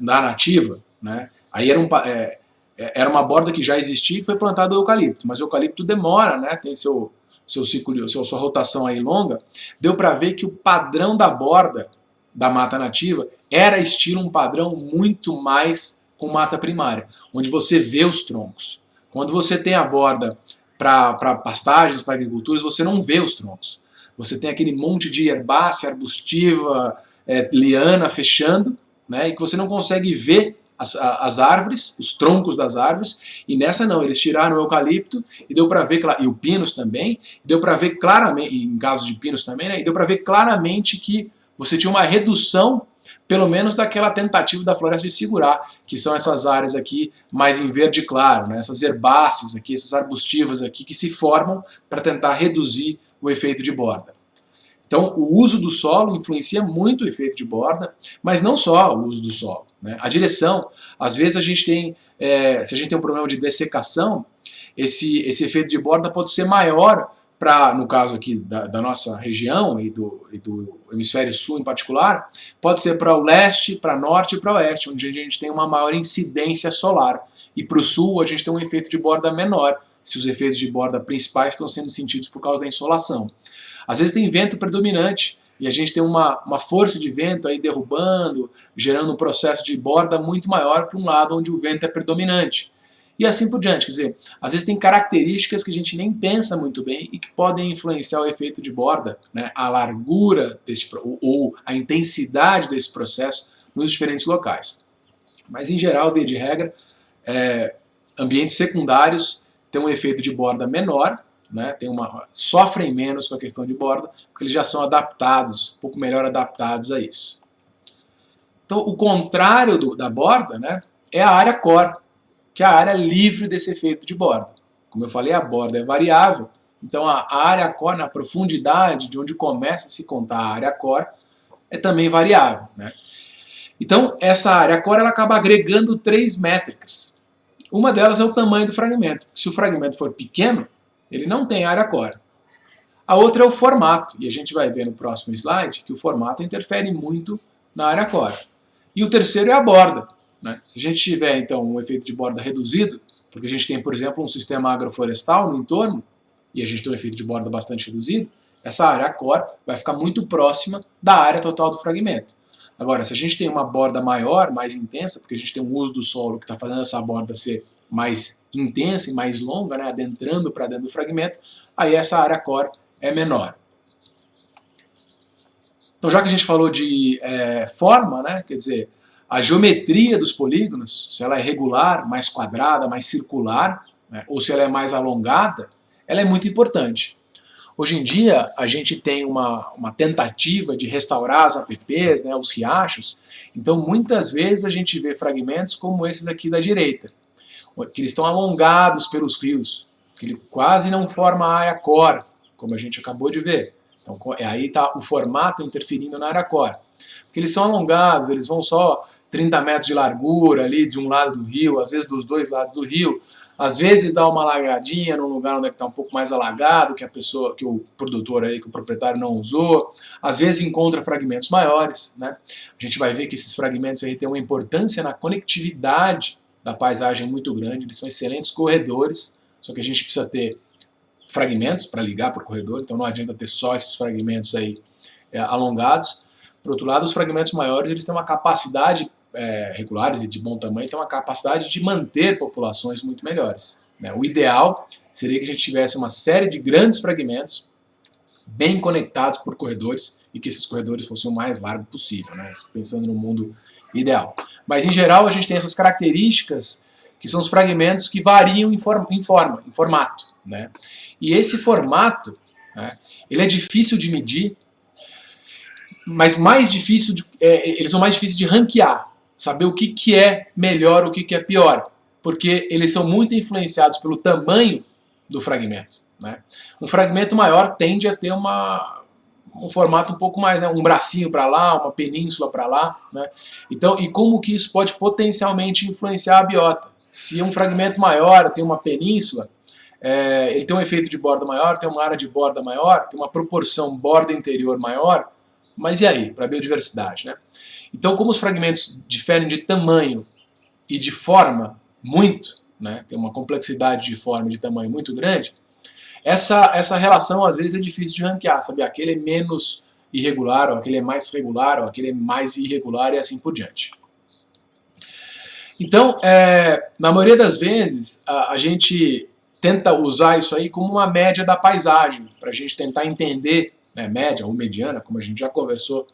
da nativa, né, aí era uma borda que já existia e foi plantado o eucalipto, mas o eucalipto demora, né, tem seu ciclo, sua rotação aí longa, deu para ver que o padrão da borda da mata nativa era estilo um padrão muito mais com mata primária, onde você vê os troncos. Quando você tem a borda para pastagens, para agriculturas, você não vê os troncos. Você tem aquele monte de herbácea, arbustiva, liana fechando, né, e que você não consegue ver as árvores, os troncos das árvores, e nessa não, eles tiraram o eucalipto e deu para ver, e o pinus também, deu para ver claramente, em caso de pinus também, né, e deu para ver claramente que você tinha uma redução, pelo menos daquela tentativa da floresta de segurar, que são essas áreas aqui mais em verde claro, né, essas herbáceas aqui, essas arbustivas aqui, que se formam para tentar reduzir o efeito de borda. Então, o uso do solo influencia muito o efeito de borda, mas não só o uso do solo, né? A direção, às vezes a gente tem, se a gente tem um problema de dessecação, esse efeito de borda pode ser maior para, no caso aqui da nossa região e do hemisfério sul em particular, pode ser para o leste, para norte e para o oeste, onde a gente tem uma maior incidência solar. E para o sul a gente tem um efeito de borda menor, se os efeitos de borda principais estão sendo sentidos por causa da insolação. Às vezes tem vento predominante e a gente tem uma força de vento aí derrubando, gerando um processo de borda muito maior para um lado onde o vento é predominante. E assim por diante, quer dizer, às vezes tem características que a gente nem pensa muito bem e que podem influenciar o efeito de borda, né, a largura ou a intensidade desse processo nos diferentes locais. Mas em geral, via de regra, ambientes secundários têm um efeito de borda menor, né, sofrem menos com a questão de borda, porque eles já são adaptados, um pouco melhor adaptados a isso. Então, o contrário da borda, né, é a área core, que é a área livre desse efeito de borda. Como eu falei, a borda é variável, então a área core, na profundidade de onde começa a se contar a área core, é também variável, né? Então, essa área core ela acaba agregando 3 métricas. Uma delas é o tamanho do fragmento. Se o fragmento for pequeno, ele não tem área core. A outra é o formato, e a gente vai ver no próximo slide que o formato interfere muito na área core. E o terceiro é a borda, né? Se a gente tiver, então, um efeito de borda reduzido, porque a gente tem, por exemplo, um sistema agroflorestal no entorno, e a gente tem um efeito de borda bastante reduzido, essa área core vai ficar muito próxima da área total do fragmento. Agora, se a gente tem uma borda maior, mais intensa, porque a gente tem um uso do solo que está fazendo essa borda ser mais intensa e mais longa, né, adentrando para dentro do fragmento, aí essa área core é menor. Então, já que a gente falou de forma, né, quer dizer, a geometria dos polígonos, se ela é regular, mais quadrada, mais circular, né, ou se ela é mais alongada, ela é muito importante. Hoje em dia, a gente tem uma tentativa de restaurar as APPs, né, os riachos, então muitas vezes a gente vê fragmentos como esses aqui da direita, que eles estão alongados pelos rios, que ele quase não forma a área core, como a gente acabou de ver. Então aí está o formato interferindo na área core. Porque eles são alongados, eles vão só 30 metros de largura ali de um lado do rio, às vezes dos dois lados do rio, às vezes dá uma alagadinha num lugar onde está um pouco mais alagado, que o produtor aí, que o proprietário não usou, às vezes encontra fragmentos maiores, né? A gente vai ver que esses fragmentos aí têm uma importância na conectividade da paisagem muito grande, eles são excelentes corredores, só que a gente precisa ter fragmentos para ligar para o corredor, então não adianta ter só esses fragmentos aí alongados. Por outro lado, os fragmentos maiores eles têm uma capacidade, regulares e de bom tamanho, têm uma capacidade de manter populações muito melhores, né? O ideal seria que a gente tivesse uma série de grandes fragmentos bem conectados por corredores e que esses corredores fossem o mais largo possível, né? Pensando no mundo ideal. Mas em geral a gente tem essas características que são os fragmentos que variam em formato, né? E esse formato, né, ele é difícil de medir, mas eles são mais difíceis de ranquear, saber o que é melhor, o que é pior, porque eles são muito influenciados pelo tamanho do fragmento, né? Um fragmento maior tende a ter um formato um pouco mais, né, um bracinho para lá, uma península para lá, né? Então, e como que isso pode potencialmente influenciar a biota? Se um fragmento maior tem uma península, ele tem um efeito de borda maior, tem uma área de borda maior, tem uma proporção borda interior maior, mas e aí, para a biodiversidade, né? Então, como os fragmentos diferem de tamanho e de forma muito, né, tem uma complexidade de forma e de tamanho muito grande, essa relação às vezes é difícil de ranquear, sabe? Aquele é menos irregular, ou aquele é mais regular, ou aquele é mais irregular e assim por diante. Então, na maioria das vezes, a gente tenta usar isso aí como uma média da paisagem, para a gente tentar entender, né, média ou mediana, como a gente já conversou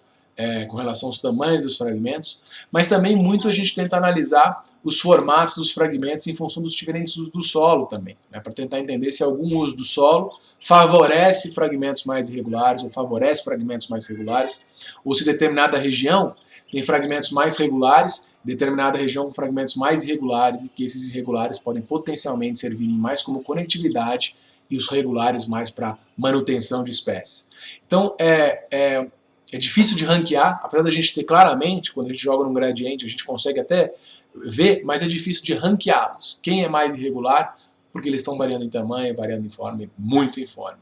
com relação aos tamanhos dos fragmentos, mas também muito a gente tenta analisar os formatos dos fragmentos em função dos diferentes usos do solo também, né, para tentar entender se algum uso do solo favorece fragmentos mais irregulares ou favorece fragmentos mais regulares, ou se determinada região tem fragmentos mais regulares, determinada região com fragmentos mais irregulares, e que esses irregulares podem potencialmente servir mais como conectividade e os regulares mais para manutenção de espécies. Então, é difícil de ranquear, apesar da gente ter claramente, quando a gente joga num gradiente, a gente consegue até ver, mas é difícil de ranqueá-los. Quem é mais irregular, porque eles estão variando em tamanho, variando em forma, muito em forma.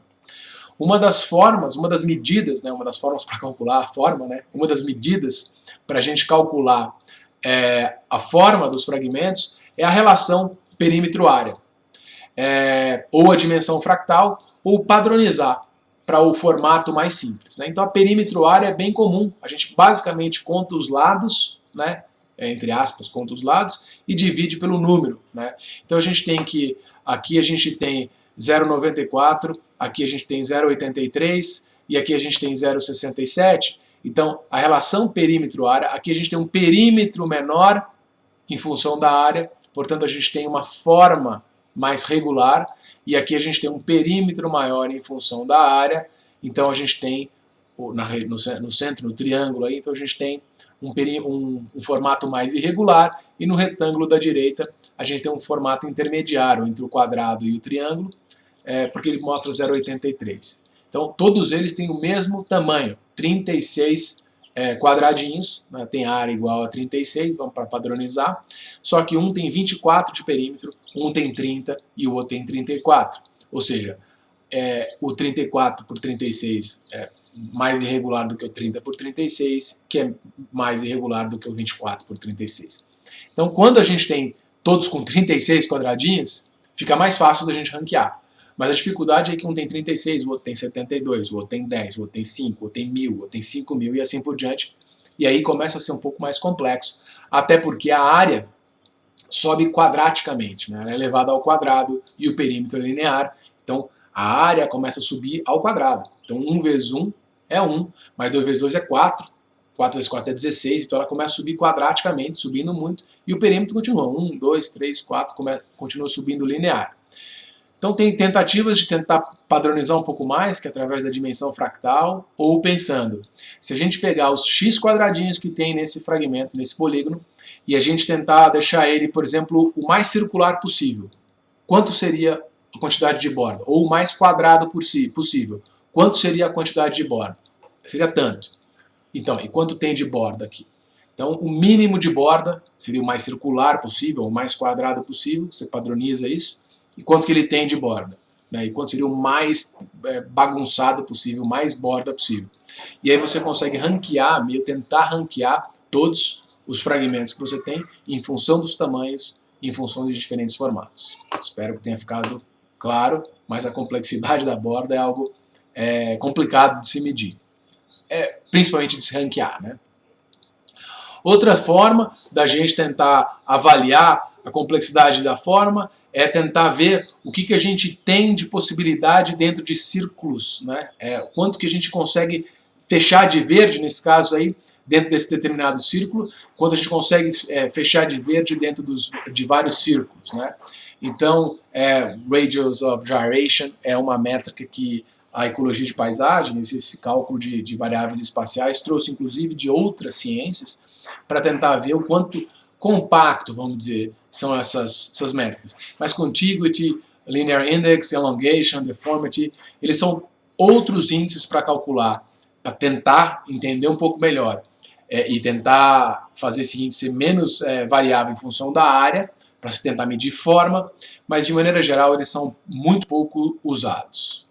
Uma das formas, uma das medidas, né, uma das formas para calcular a forma, né, uma das medidas para a gente calcular a forma dos fragmentos é a relação perímetro-área, ou a dimensão fractal, ou padronizar para o formato mais simples, né? Então a perímetro-área é bem comum, a gente basicamente conta os lados, né, entre aspas, conta os lados e divide pelo número, né? Então a gente tem que, aqui a gente tem 0,94, aqui a gente tem 0,83 e aqui a gente tem 0,67. Então a relação perímetro-área, aqui a gente tem um perímetro menor em função da área, portanto a gente tem uma forma mais regular, e aqui a gente tem um perímetro maior em função da área, então a gente tem no centro, no triângulo aí, então a gente tem um formato mais irregular, e no retângulo da direita a gente tem um formato intermediário entre o quadrado e o triângulo, porque ele mostra 0,83. Então todos eles têm o mesmo tamanho, 36 quadradinhos, né, tem área igual a 36, vamos para padronizar, só que um tem 24 de perímetro, um tem 30 e o outro tem 34. Ou seja, o 34 por 36 é mais irregular do que o 30 por 36, que é mais irregular do que o 24 por 36. Então, quando a gente tem todos com 36 quadradinhos, fica mais fácil da gente ranquear. Mas a dificuldade é que um tem 36, o outro tem 72, o outro tem 10, o outro tem 5, o outro tem 1000, o outro tem 5000 e assim por diante. E aí começa a ser um pouco mais complexo, até porque a área sobe quadraticamente, né? Ela é elevada ao quadrado e o perímetro é linear, então a área começa a subir ao quadrado. Então 1 vezes 1 é 1, mas 2 vezes 2 é 4, 4 vezes 4 é 16, então ela começa a subir quadraticamente, subindo muito, e o perímetro continua, 1, 2, 3, 4, continua subindo linear. Então tem tentativas de tentar padronizar um pouco mais, que é através da dimensão fractal, ou pensando, se a gente pegar os x quadradinhos que tem nesse fragmento, nesse polígono, e a gente tentar deixar ele, por exemplo, o mais circular possível, quanto seria a quantidade de borda? Ou o mais quadrado possível, quanto seria a quantidade de borda? Seria tanto. Então, e quanto tem de borda aqui? Então, o mínimo de borda seria o mais circular possível, o mais quadrado possível, você padroniza isso, e quanto que ele tem de borda, né? E quanto seria o mais bagunçado possível, mais borda possível. E aí você consegue ranquear, meio tentar ranquear todos os fragmentos que você tem em função dos tamanhos, em função de diferentes formatos. Espero que tenha ficado claro, mas a complexidade da borda é algo complicado de se medir, principalmente de se ranquear, né? Outra forma da gente tentar avaliar a complexidade da forma é tentar ver o que a gente tem de possibilidade dentro de círculos, né? Quanto que a gente consegue fechar de verde, nesse caso aí, dentro desse determinado círculo, quanto a gente consegue fechar de verde dentro de vários círculos, né? Então, radius of gyration é uma métrica que a ecologia de paisagem, esse cálculo de variáveis espaciais, trouxe inclusive de outras ciências, para tentar ver o quanto compacto, vamos dizer, são essas métricas. Mas contiguity, linear index, elongation, deformity, eles são outros índices para calcular, para tentar entender um pouco melhor e tentar fazer esse índice menos variável em função da área, para se tentar medir forma, mas de maneira geral eles são muito pouco usados.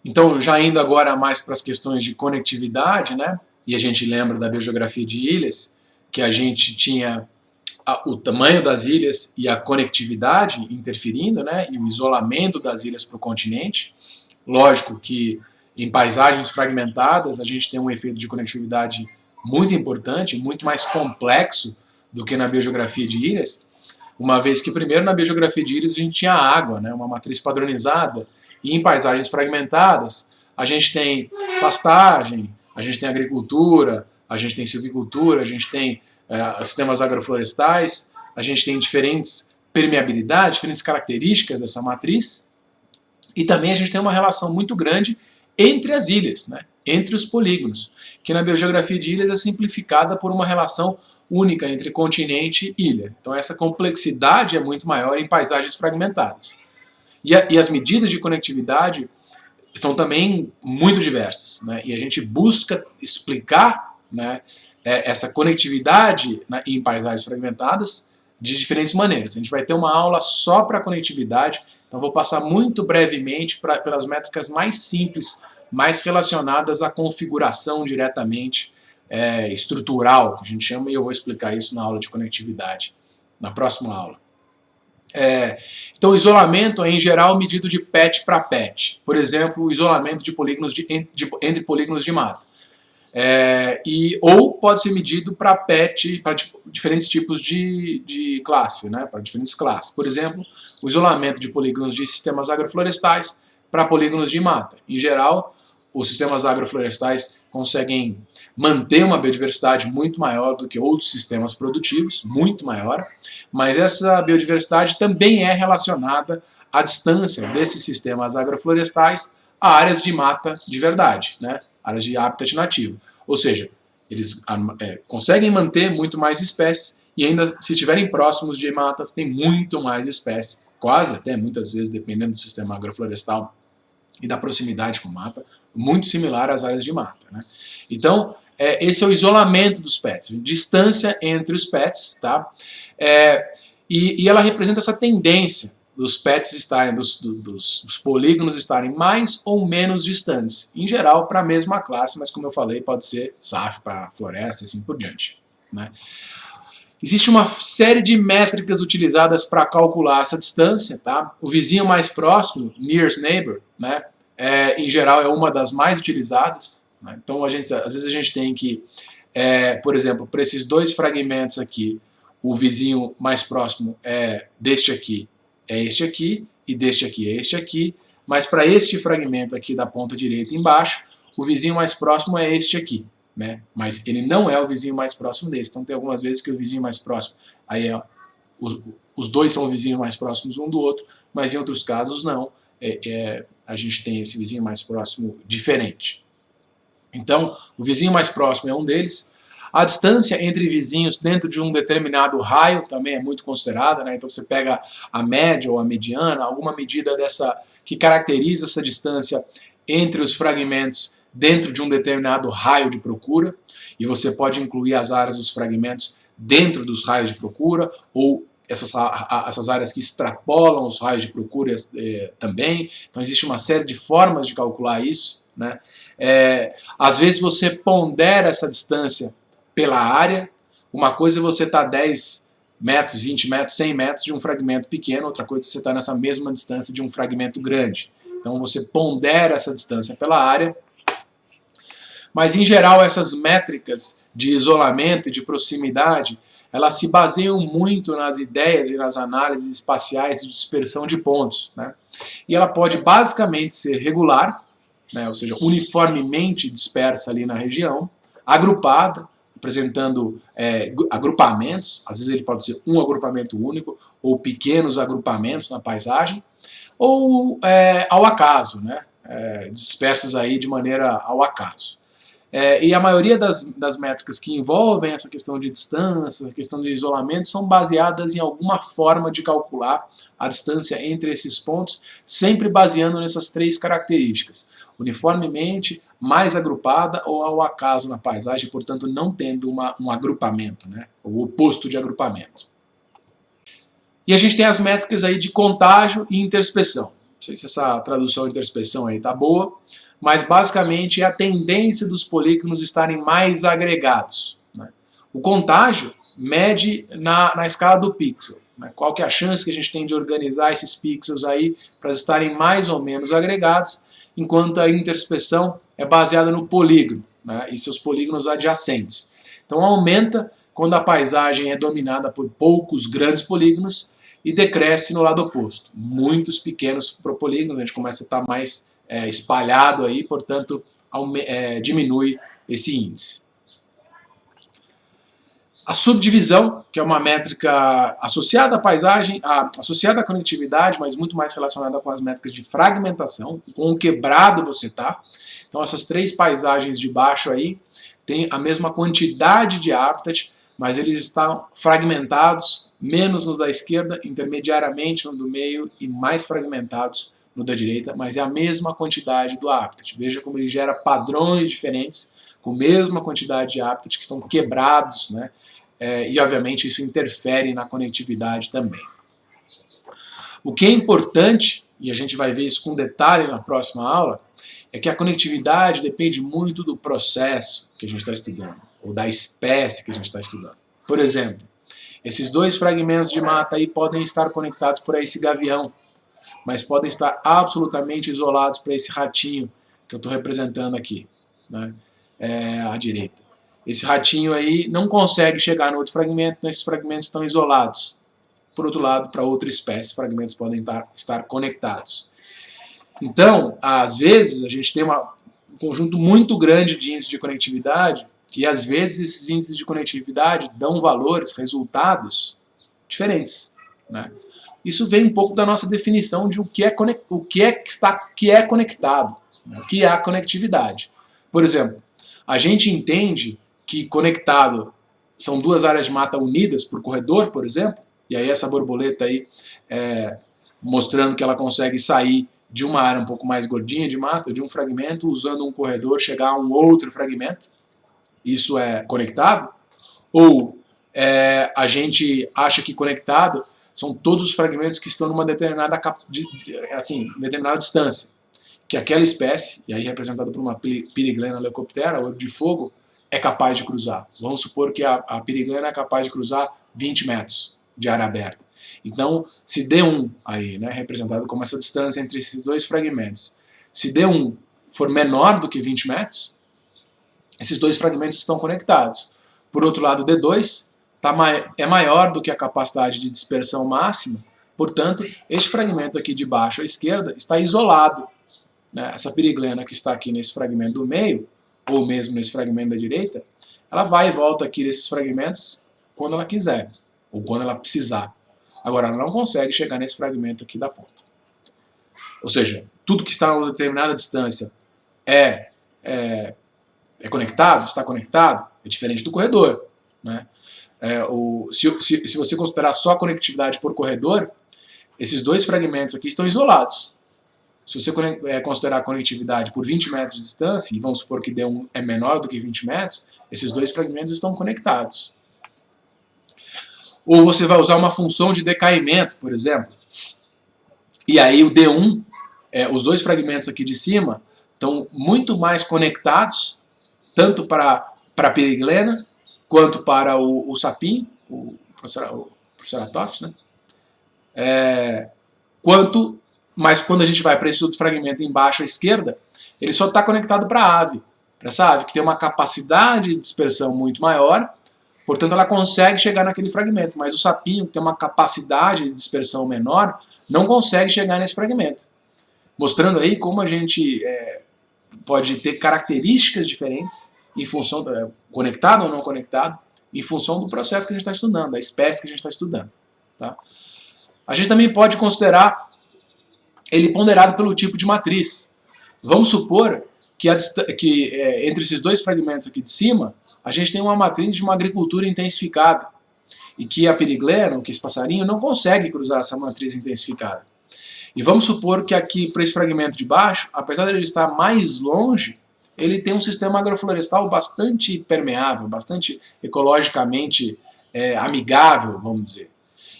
Então, já indo agora mais para as questões de conectividade, né? E a gente lembra da biogeografia de ilhas, que a gente tinha o tamanho das ilhas e a conectividade interferindo, né? E o isolamento das ilhas para o continente. Lógico que em paisagens fragmentadas a gente tem um efeito de conectividade muito importante, muito mais complexo do que na biogeografia de ilhas, uma vez que primeiro na biogeografia de ilhas a gente tinha água, né? Uma matriz padronizada, e em paisagens fragmentadas a gente tem pastagem, a gente tem agricultura, a gente tem silvicultura, a gente tem sistemas agroflorestais, a gente tem diferentes permeabilidades, diferentes características dessa matriz, e também a gente tem uma relação muito grande entre as ilhas, né? Entre os polígonos, que na biogeografia de ilhas é simplificada por uma relação única entre continente e ilha. Então essa complexidade é muito maior em paisagens fragmentadas. E as medidas de conectividade são também muito diversas, né? E a gente busca explicar, né, essa conectividade em paisagens fragmentadas de diferentes maneiras. A gente vai ter uma aula só para conectividade, então vou passar muito brevemente pelas métricas mais simples, mais relacionadas à configuração diretamente estrutural, que a gente chama, e eu vou explicar isso na aula de conectividade, na próxima aula. Então o isolamento é em geral medido de patch para patch. Por exemplo, o isolamento de polígonos entre polígonos de mata. Ou pode ser medido para patch, para diferentes tipos de classe, né? Para diferentes classes. Por exemplo, o isolamento de polígonos de sistemas agroflorestais para polígonos de mata. Em geral, os sistemas agroflorestais conseguem manter uma biodiversidade muito maior do que outros sistemas produtivos, muito maior, mas essa biodiversidade também é relacionada à distância desses sistemas agroflorestais a áreas de mata de verdade, né? Áreas de habitat nativo. Ou seja, eles conseguem manter muito mais espécies e ainda, se estiverem próximos de matas, tem muito mais espécies, quase até muitas vezes, dependendo do sistema agroflorestal e da proximidade com mata, muito similar às áreas de mata, né? Então, esse é o isolamento dos PETs, distância entre os PETs, tá? E ela representa essa tendência dos PETs estarem, dos polígonos estarem mais ou menos distantes, em geral para a mesma classe, mas como eu falei, pode ser SAF para floresta e assim por diante, né? Existe uma série de métricas utilizadas para calcular essa distância, tá? O vizinho mais próximo, nearest neighbor, né? Em geral é uma das mais utilizadas, né? Então às vezes a gente tem que, por exemplo, para esses dois fragmentos aqui, o vizinho mais próximo deste aqui é este aqui, e deste aqui é este aqui, mas para este fragmento aqui da ponta direita embaixo, o vizinho mais próximo é este aqui, né? Mas ele não é o vizinho mais próximo desse. Então tem algumas vezes que o vizinho mais próximo, aí os dois são vizinhos mais próximos um do outro, mas em outros casos não, a gente tem esse vizinho mais próximo diferente. Então o vizinho mais próximo é um deles. A distância entre vizinhos dentro de um determinado raio também é muito considerada, né? Então você pega a média ou a mediana, alguma medida dessa que caracteriza essa distância entre os fragmentos dentro de um determinado raio de procura, e você pode incluir as áreas dos fragmentos dentro dos raios de procura, ou essas áreas que extrapolam os raios de procura também. Então existe uma série de formas de calcular isso, né? Às vezes você pondera essa distância pela área. Uma coisa é você estar 10 metros, 20 metros, 100 metros de um fragmento pequeno, outra coisa é você estar nessa mesma distância de um fragmento grande. Então você pondera essa distância pela área. Mas, em geral, essas métricas de isolamento e de proximidade, elas se baseiam muito nas ideias e nas análises espaciais de dispersão de pontos, né? E ela pode basicamente ser regular, né? Ou seja, uniformemente dispersa ali na região, agrupada, apresentando agrupamentos, às vezes ele pode ser um agrupamento único, ou pequenos agrupamentos na paisagem, ou ao acaso, né? Dispersos aí de maneira ao acaso. E a maioria das métricas que envolvem essa questão de distância, essa questão de isolamento, são baseadas em alguma forma de calcular a distância entre esses pontos, sempre baseando nessas três características: uniformemente, mais agrupada ou ao acaso na paisagem, portanto não tendo um agrupamento, né? O oposto de agrupamento. E a gente tem as métricas aí de contágio e interspeção. Não sei se essa tradução interspeção aí tá boa, mas basicamente é a tendência dos polígonos estarem mais agregados, né? O contágio mede na escala do pixel, né? Qual que é a chance que a gente tem de organizar esses pixels aí para estarem mais ou menos agregados, enquanto a interspeção é baseada no polígono, né? E seus polígonos adjacentes. Então aumenta quando a paisagem é dominada por poucos grandes polígonos e decresce no lado oposto. Muitos pequenos polígonos, a gente começa a estar mais espalhado aí, portanto, diminui esse índice. A subdivisão, que é uma métrica associada à paisagem, associada à conectividade, mas muito mais relacionada com as métricas de fragmentação, com o quebrado você está. Então, essas três paisagens de baixo aí têm a mesma quantidade de habitat, mas eles estão fragmentados, menos nos da esquerda, intermediariamente no do meio e mais fragmentados no da direita, mas é a mesma quantidade do habitat. Veja como ele gera padrões diferentes, com a mesma quantidade de habitat que estão quebrados, né? E obviamente isso interfere na conectividade também. O que é importante, e a gente vai ver isso com detalhe na próxima aula, é que a conectividade depende muito do processo que a gente está estudando, ou da espécie que a gente está estudando. Por exemplo, esses dois fragmentos de mata aí podem estar conectados por esse gavião, mas podem estar absolutamente isolados para esse ratinho que eu estou representando aqui, né? À direita. Esse ratinho aí não consegue chegar no outro fragmento, então esses fragmentos estão isolados. Por outro lado, para outra espécie, fragmentos podem estar conectados. Então, às vezes, a gente tem um conjunto muito grande de índices de conectividade e, às vezes, esses índices de conectividade dão valores, resultados diferentes, né? Isso vem um pouco da nossa definição de o que é conectado, né? O que é a conectividade. Por exemplo, a gente entende que conectado são duas áreas de mata unidas por corredor, por exemplo, e aí essa borboleta aí mostrando que ela consegue sair de uma área um pouco mais gordinha de mata, de um fragmento, usando um corredor, chegar a um outro fragmento. Isso é conectado? Ou a gente acha que conectado são todos os fragmentos que estão numa determinada distância, que aquela espécie, e aí representada por uma Piriglena leucoptera, olho de fogo, é capaz de cruzar. Vamos supor que a Piriglena é capaz de cruzar 20 metros de área aberta. Então, se D1 aí, né, representado como essa distância entre esses dois fragmentos, se D1 for menor do que 20 metros, esses dois fragmentos estão conectados. Por outro lado, D2 é maior do que a capacidade de dispersão máxima, portanto, este fragmento aqui de baixo à esquerda está isolado, né? Essa Piriglena que está aqui nesse fragmento do meio, ou mesmo nesse fragmento da direita, ela vai e volta aqui nesses fragmentos quando ela quiser, ou quando ela precisar. Agora, ela não consegue chegar nesse fragmento aqui da ponta. Ou seja, tudo que está a uma determinada distância é conectado, está conectado, é diferente do corredor, né? Se você considerar só a conectividade por corredor, esses dois fragmentos aqui estão isolados. Se você considerar a conectividade por 20 metros de distância, e vamos supor que D1 é menor do que 20 metros, esses dois fragmentos estão conectados. Ou você vai usar uma função de decaimento, por exemplo, e aí o D1, os dois fragmentos aqui de cima, estão muito mais conectados, tanto para a piriglena, quanto para o sapinho, o Proceratops, né? Mas quando a gente vai para esse outro fragmento embaixo à esquerda, ele só está conectado para a ave. Para essa ave que tem uma capacidade de dispersão muito maior, portanto ela consegue chegar naquele fragmento. Mas o sapinho, que tem uma capacidade de dispersão menor, não consegue chegar nesse fragmento. Mostrando aí como a gente pode ter características diferentes em função do conectado ou não conectado, em função do processo que a gente está estudando, da espécie que a gente está estudando. Tá? A gente também pode considerar ele ponderado pelo tipo de matriz. Vamos supor que entre esses dois fragmentos aqui de cima, a gente tem uma matriz de uma agricultura intensificada, e que a piriglena, ou que esse passarinho, não consegue cruzar essa matriz intensificada. E vamos supor que aqui, para esse fragmento de baixo, apesar de ele estar mais longe, ele tem um sistema agroflorestal bastante permeável, bastante ecologicamente amigável, vamos dizer.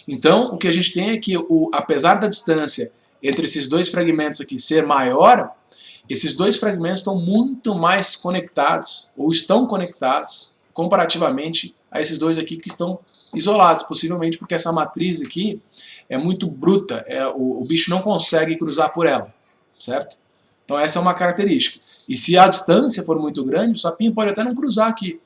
Então, o que a gente tem é que, apesar da distância entre esses dois fragmentos aqui ser maior, esses dois fragmentos estão muito mais conectados, ou estão conectados, comparativamente a esses dois aqui que estão isolados, possivelmente porque essa matriz aqui é muito bruta, o bicho não consegue cruzar por ela, certo? Então essa é uma característica. E se a distância for muito grande, o sapinho pode até não cruzar aqui,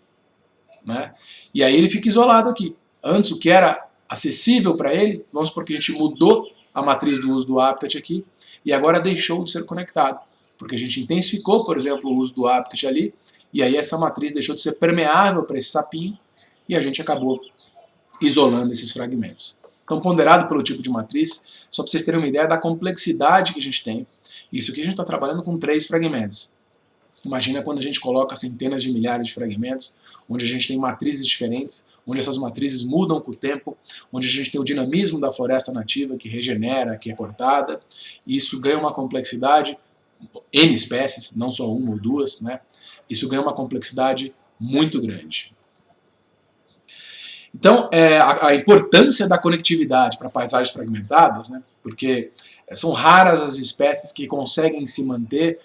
né? E aí ele fica isolado aqui. Antes, o que era acessível para ele, vamos supor que a gente mudou a matriz do uso do habitat aqui, e agora deixou de ser conectado, porque a gente intensificou, por exemplo, o uso do habitat ali, e aí essa matriz deixou de ser permeável para esse sapinho, e a gente acabou isolando esses fragmentos. Então, ponderado pelo tipo de matriz, só para vocês terem uma ideia da complexidade que a gente tem. Isso aqui a gente está trabalhando com 3 fragmentos. Imagina quando a gente coloca centenas de milhares de fragmentos, onde a gente tem matrizes diferentes, onde essas matrizes mudam com o tempo, onde a gente tem o dinamismo da floresta nativa que regenera, que é cortada, e isso ganha uma complexidade, N espécies, não só uma ou duas, né? Isso ganha uma complexidade muito grande. Então, a importância da conectividade para paisagens fragmentadas, né? Porque são raras as espécies que conseguem se manter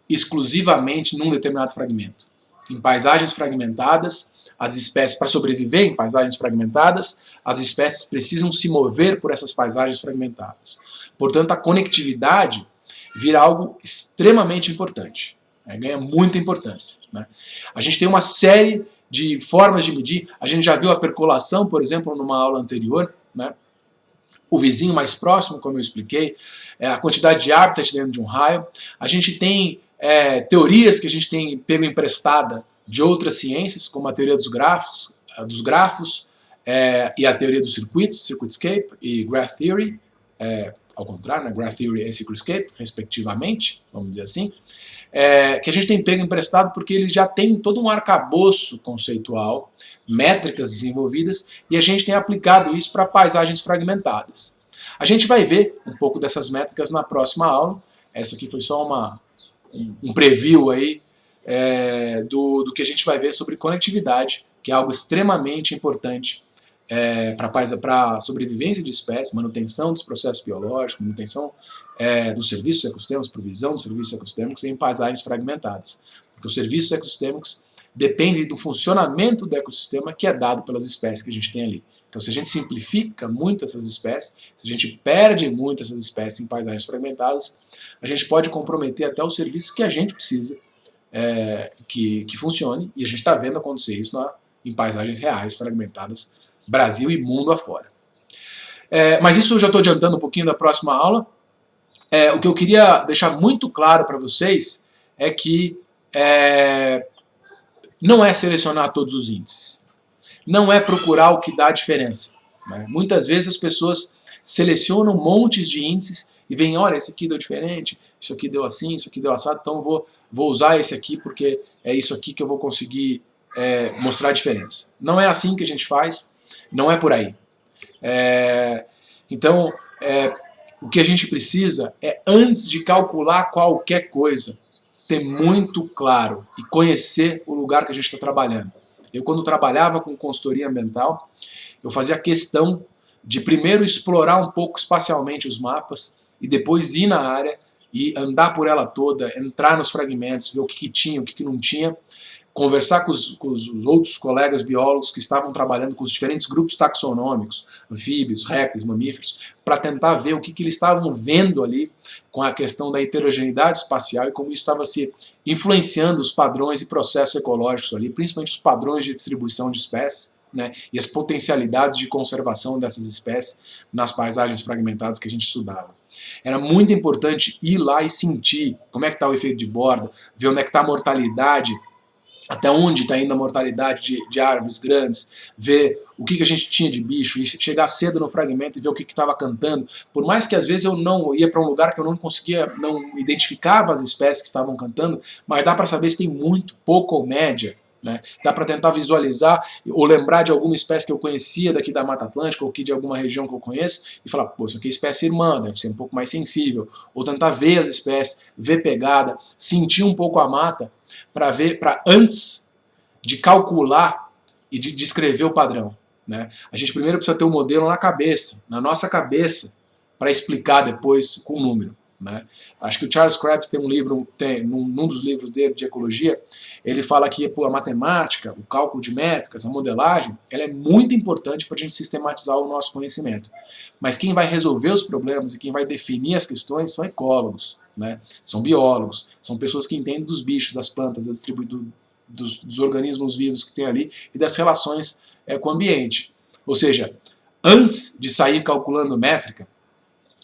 exclusivamente num determinado fragmento. Em paisagens fragmentadas, as espécies, para sobreviver em paisagens fragmentadas, as espécies precisam se mover por essas paisagens fragmentadas. Portanto, a conectividade vira algo extremamente importante, né? Ganha muita importância, né? A gente tem uma série de formas de medir. A gente já viu a percolação, por exemplo, numa aula anterior, né? O vizinho mais próximo, como eu expliquei, a quantidade de habitat dentro de um raio. A gente tem teorias que a gente tem pego emprestada de outras ciências, como a teoria dos grafos e a teoria dos circuitos, Circuitscape e Graph Theory, ao contrário, né? Graph Theory e Circuitscape, respectivamente, vamos dizer assim, que a gente tem pego emprestado porque eles já têm todo um arcabouço conceitual, métricas desenvolvidas, e a gente tem aplicado isso para paisagens fragmentadas. A gente vai ver um pouco dessas métricas na próxima aula. Essa aqui foi só um preview aí, do que a gente vai ver sobre conectividade, que é algo extremamente importante para a sobrevivência de espécies, manutenção dos processos biológicos, manutenção dos serviços ecossistêmicos, provisão dos serviços ecossistêmicos em paisagens fragmentadas. Porque os serviços ecossistêmicos dependem do funcionamento do ecossistema que é dado pelas espécies que a gente tem ali. Então, se a gente simplifica muito essas espécies, se a gente perde muito essas espécies em paisagens fragmentadas, a gente pode comprometer até o serviço que a gente precisa que funcione, e a gente está vendo acontecer isso em paisagens reais, fragmentadas, Brasil e mundo afora. Mas isso eu já estou adiantando um pouquinho da próxima aula. O que eu queria deixar muito claro para vocês é que não é selecionar todos os índices. Não é procurar o que dá a diferença, né? Muitas vezes as pessoas selecionam montes de índices e veem, olha, esse aqui deu diferente, isso aqui deu assim, isso aqui deu assado, então vou usar esse aqui porque é isso aqui que eu vou conseguir mostrar a diferença. Não é assim que a gente faz, não é por aí. Então, o que a gente precisa é, antes de calcular qualquer coisa, ter muito claro e conhecer o lugar que a gente está trabalhando. Eu, quando trabalhava com consultoria ambiental, eu fazia questão de primeiro explorar um pouco espacialmente os mapas e depois ir na área e andar por ela toda, entrar nos fragmentos, ver o que tinha, o que não tinha, conversar com os outros colegas biólogos que estavam trabalhando com os diferentes grupos taxonômicos, anfíbios, répteis, mamíferos, para tentar ver o que eles estavam vendo ali com a questão da heterogeneidade espacial e como isso estava se influenciando os padrões e processos ecológicos ali, principalmente os padrões de distribuição de espécies, né, e as potencialidades de conservação dessas espécies nas paisagens fragmentadas que a gente estudava. Era muito importante ir lá e sentir como é que está o efeito de borda, ver onde é que está a mortalidade, até onde está indo a mortalidade de árvores grandes, ver o que a gente tinha de bicho, e chegar cedo no fragmento e ver o que estava cantando. Por mais que às vezes eu não ia para um lugar que eu não conseguia, não identificava as espécies que estavam cantando, mas dá para saber se tem muito, pouco ou média. Né? Dá para tentar visualizar ou lembrar de alguma espécie que eu conhecia daqui da Mata Atlântica ou aqui de alguma região que eu conheço e falar, pô, isso aqui é espécie irmã, deve ser um pouco mais sensível. Ou tentar ver as espécies, ver pegada, sentir um pouco a mata para ver, para antes de calcular e de descrever o padrão. Né? A gente primeiro precisa ter um modelo na cabeça, na nossa cabeça, para explicar depois com o número. Né? Acho que o Charles Krebs tem um livro, num dos livros dele de ecologia, ele fala que pô, a matemática, o cálculo de métricas, a modelagem, ela é muito importante para a gente sistematizar o nosso conhecimento. Mas quem vai resolver os problemas e quem vai definir as questões são ecólogos, né? São biólogos, são pessoas que entendem dos bichos, das plantas, dos organismos vivos que tem ali e das relações com o ambiente. Ou seja, antes de sair calculando métrica,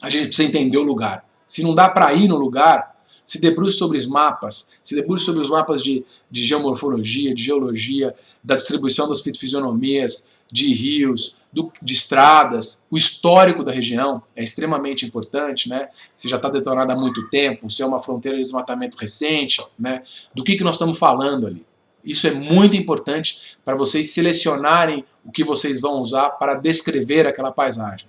a gente precisa entender o lugar. Se não dá para ir no lugar, se debruce sobre os mapas, se debruce sobre os mapas de geomorfologia, de geologia, da distribuição das fitofisionomias, de rios, de estradas, o histórico da região é extremamente importante, né? Se já está detonado há muito tempo, se é uma fronteira de desmatamento recente, né? Do que nós estamos falando ali. Isso é muito importante para vocês selecionarem o que vocês vão usar para descrever aquela paisagem.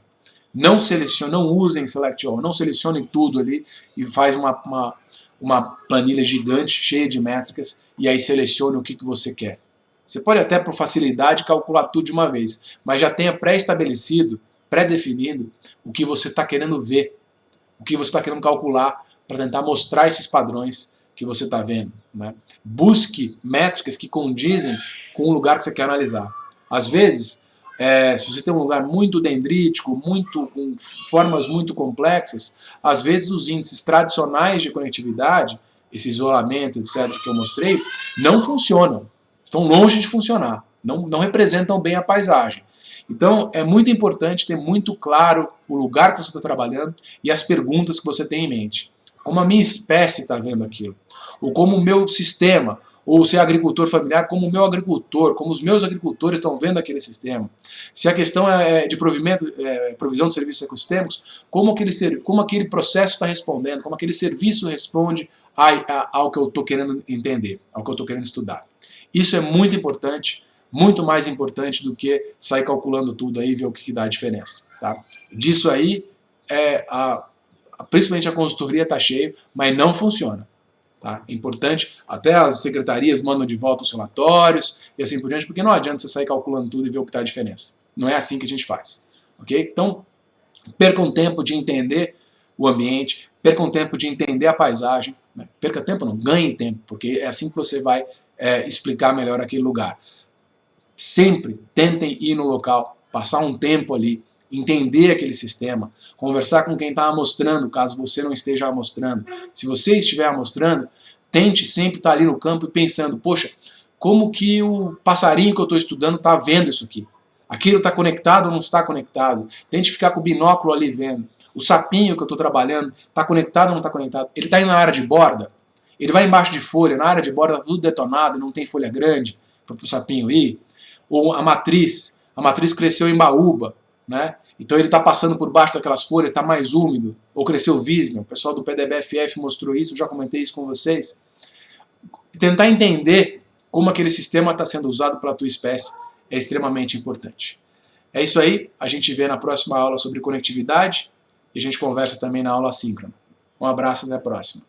Não usem Select All, não selecionem tudo ali e faz uma planilha gigante, cheia de métricas, e aí selecione o que você quer. Você pode até, por facilidade, calcular tudo de uma vez, mas já tenha pré-estabelecido, pré-definido, o que você está querendo ver, o que você está querendo calcular, para tentar mostrar esses padrões que você está vendo. Né? Busque métricas que condizem com o lugar que você quer analisar. Às vezes, se você tem um lugar muito dendrítico, com formas muito complexas, às vezes os índices tradicionais de conectividade, esse isolamento, etc., que eu mostrei, não funcionam. Estão longe de funcionar. Não representam bem a paisagem. Então, é muito importante ter muito claro o lugar que você está trabalhando e as perguntas que você tem em mente. Como a minha espécie está vendo aquilo? Ou como o meu sistema, ou se é agricultor familiar, como o meu agricultor, como os meus agricultores estão vendo aquele sistema. Se a questão é de provisão de serviços ecossistêmicos, como aquele processo está respondendo, como aquele serviço responde ao que eu estou querendo entender, ao que eu estou querendo estudar. Isso é muito importante, muito mais importante do que sair calculando tudo aí e ver o que dá a diferença. Tá? Disso aí, principalmente a consultoria está cheia, mas não funciona. Tá? É importante, até as secretarias mandam de volta os relatórios e assim por diante, porque não adianta você sair calculando tudo e ver o que está a diferença. Não é assim que a gente faz. Okay? Então, percam tempo de entender o ambiente, percam tempo de entender a paisagem. Né? Perca tempo não, ganhe tempo, porque é assim que você vai explicar melhor aquele lugar. Sempre tentem ir no local, passar um tempo ali, entender aquele sistema, conversar com quem está amostrando, caso você não esteja amostrando. Se você estiver amostrando, tente sempre estar ali no campo e pensando, poxa, como que o passarinho que eu estou estudando está vendo isso aqui? Aquilo está conectado ou não está conectado? Tente ficar com o binóculo ali vendo. O sapinho que eu estou trabalhando, está conectado ou não está conectado? Ele está indo na área de borda? Ele vai embaixo de folha, na área de borda está tudo detonado, não tem folha grande para o sapinho ir? Ou a matriz cresceu em baúba, né? Então ele está passando por baixo daquelas folhas, está mais úmido, ou cresceu visma. O pessoal do PDBFF mostrou isso, eu já comentei isso com vocês. Tentar entender como aquele sistema está sendo usado pela tua espécie é extremamente importante. É isso aí, a gente vê na próxima aula sobre conectividade. e a gente conversa também na aula assíncrona. Um abraço, até a próxima.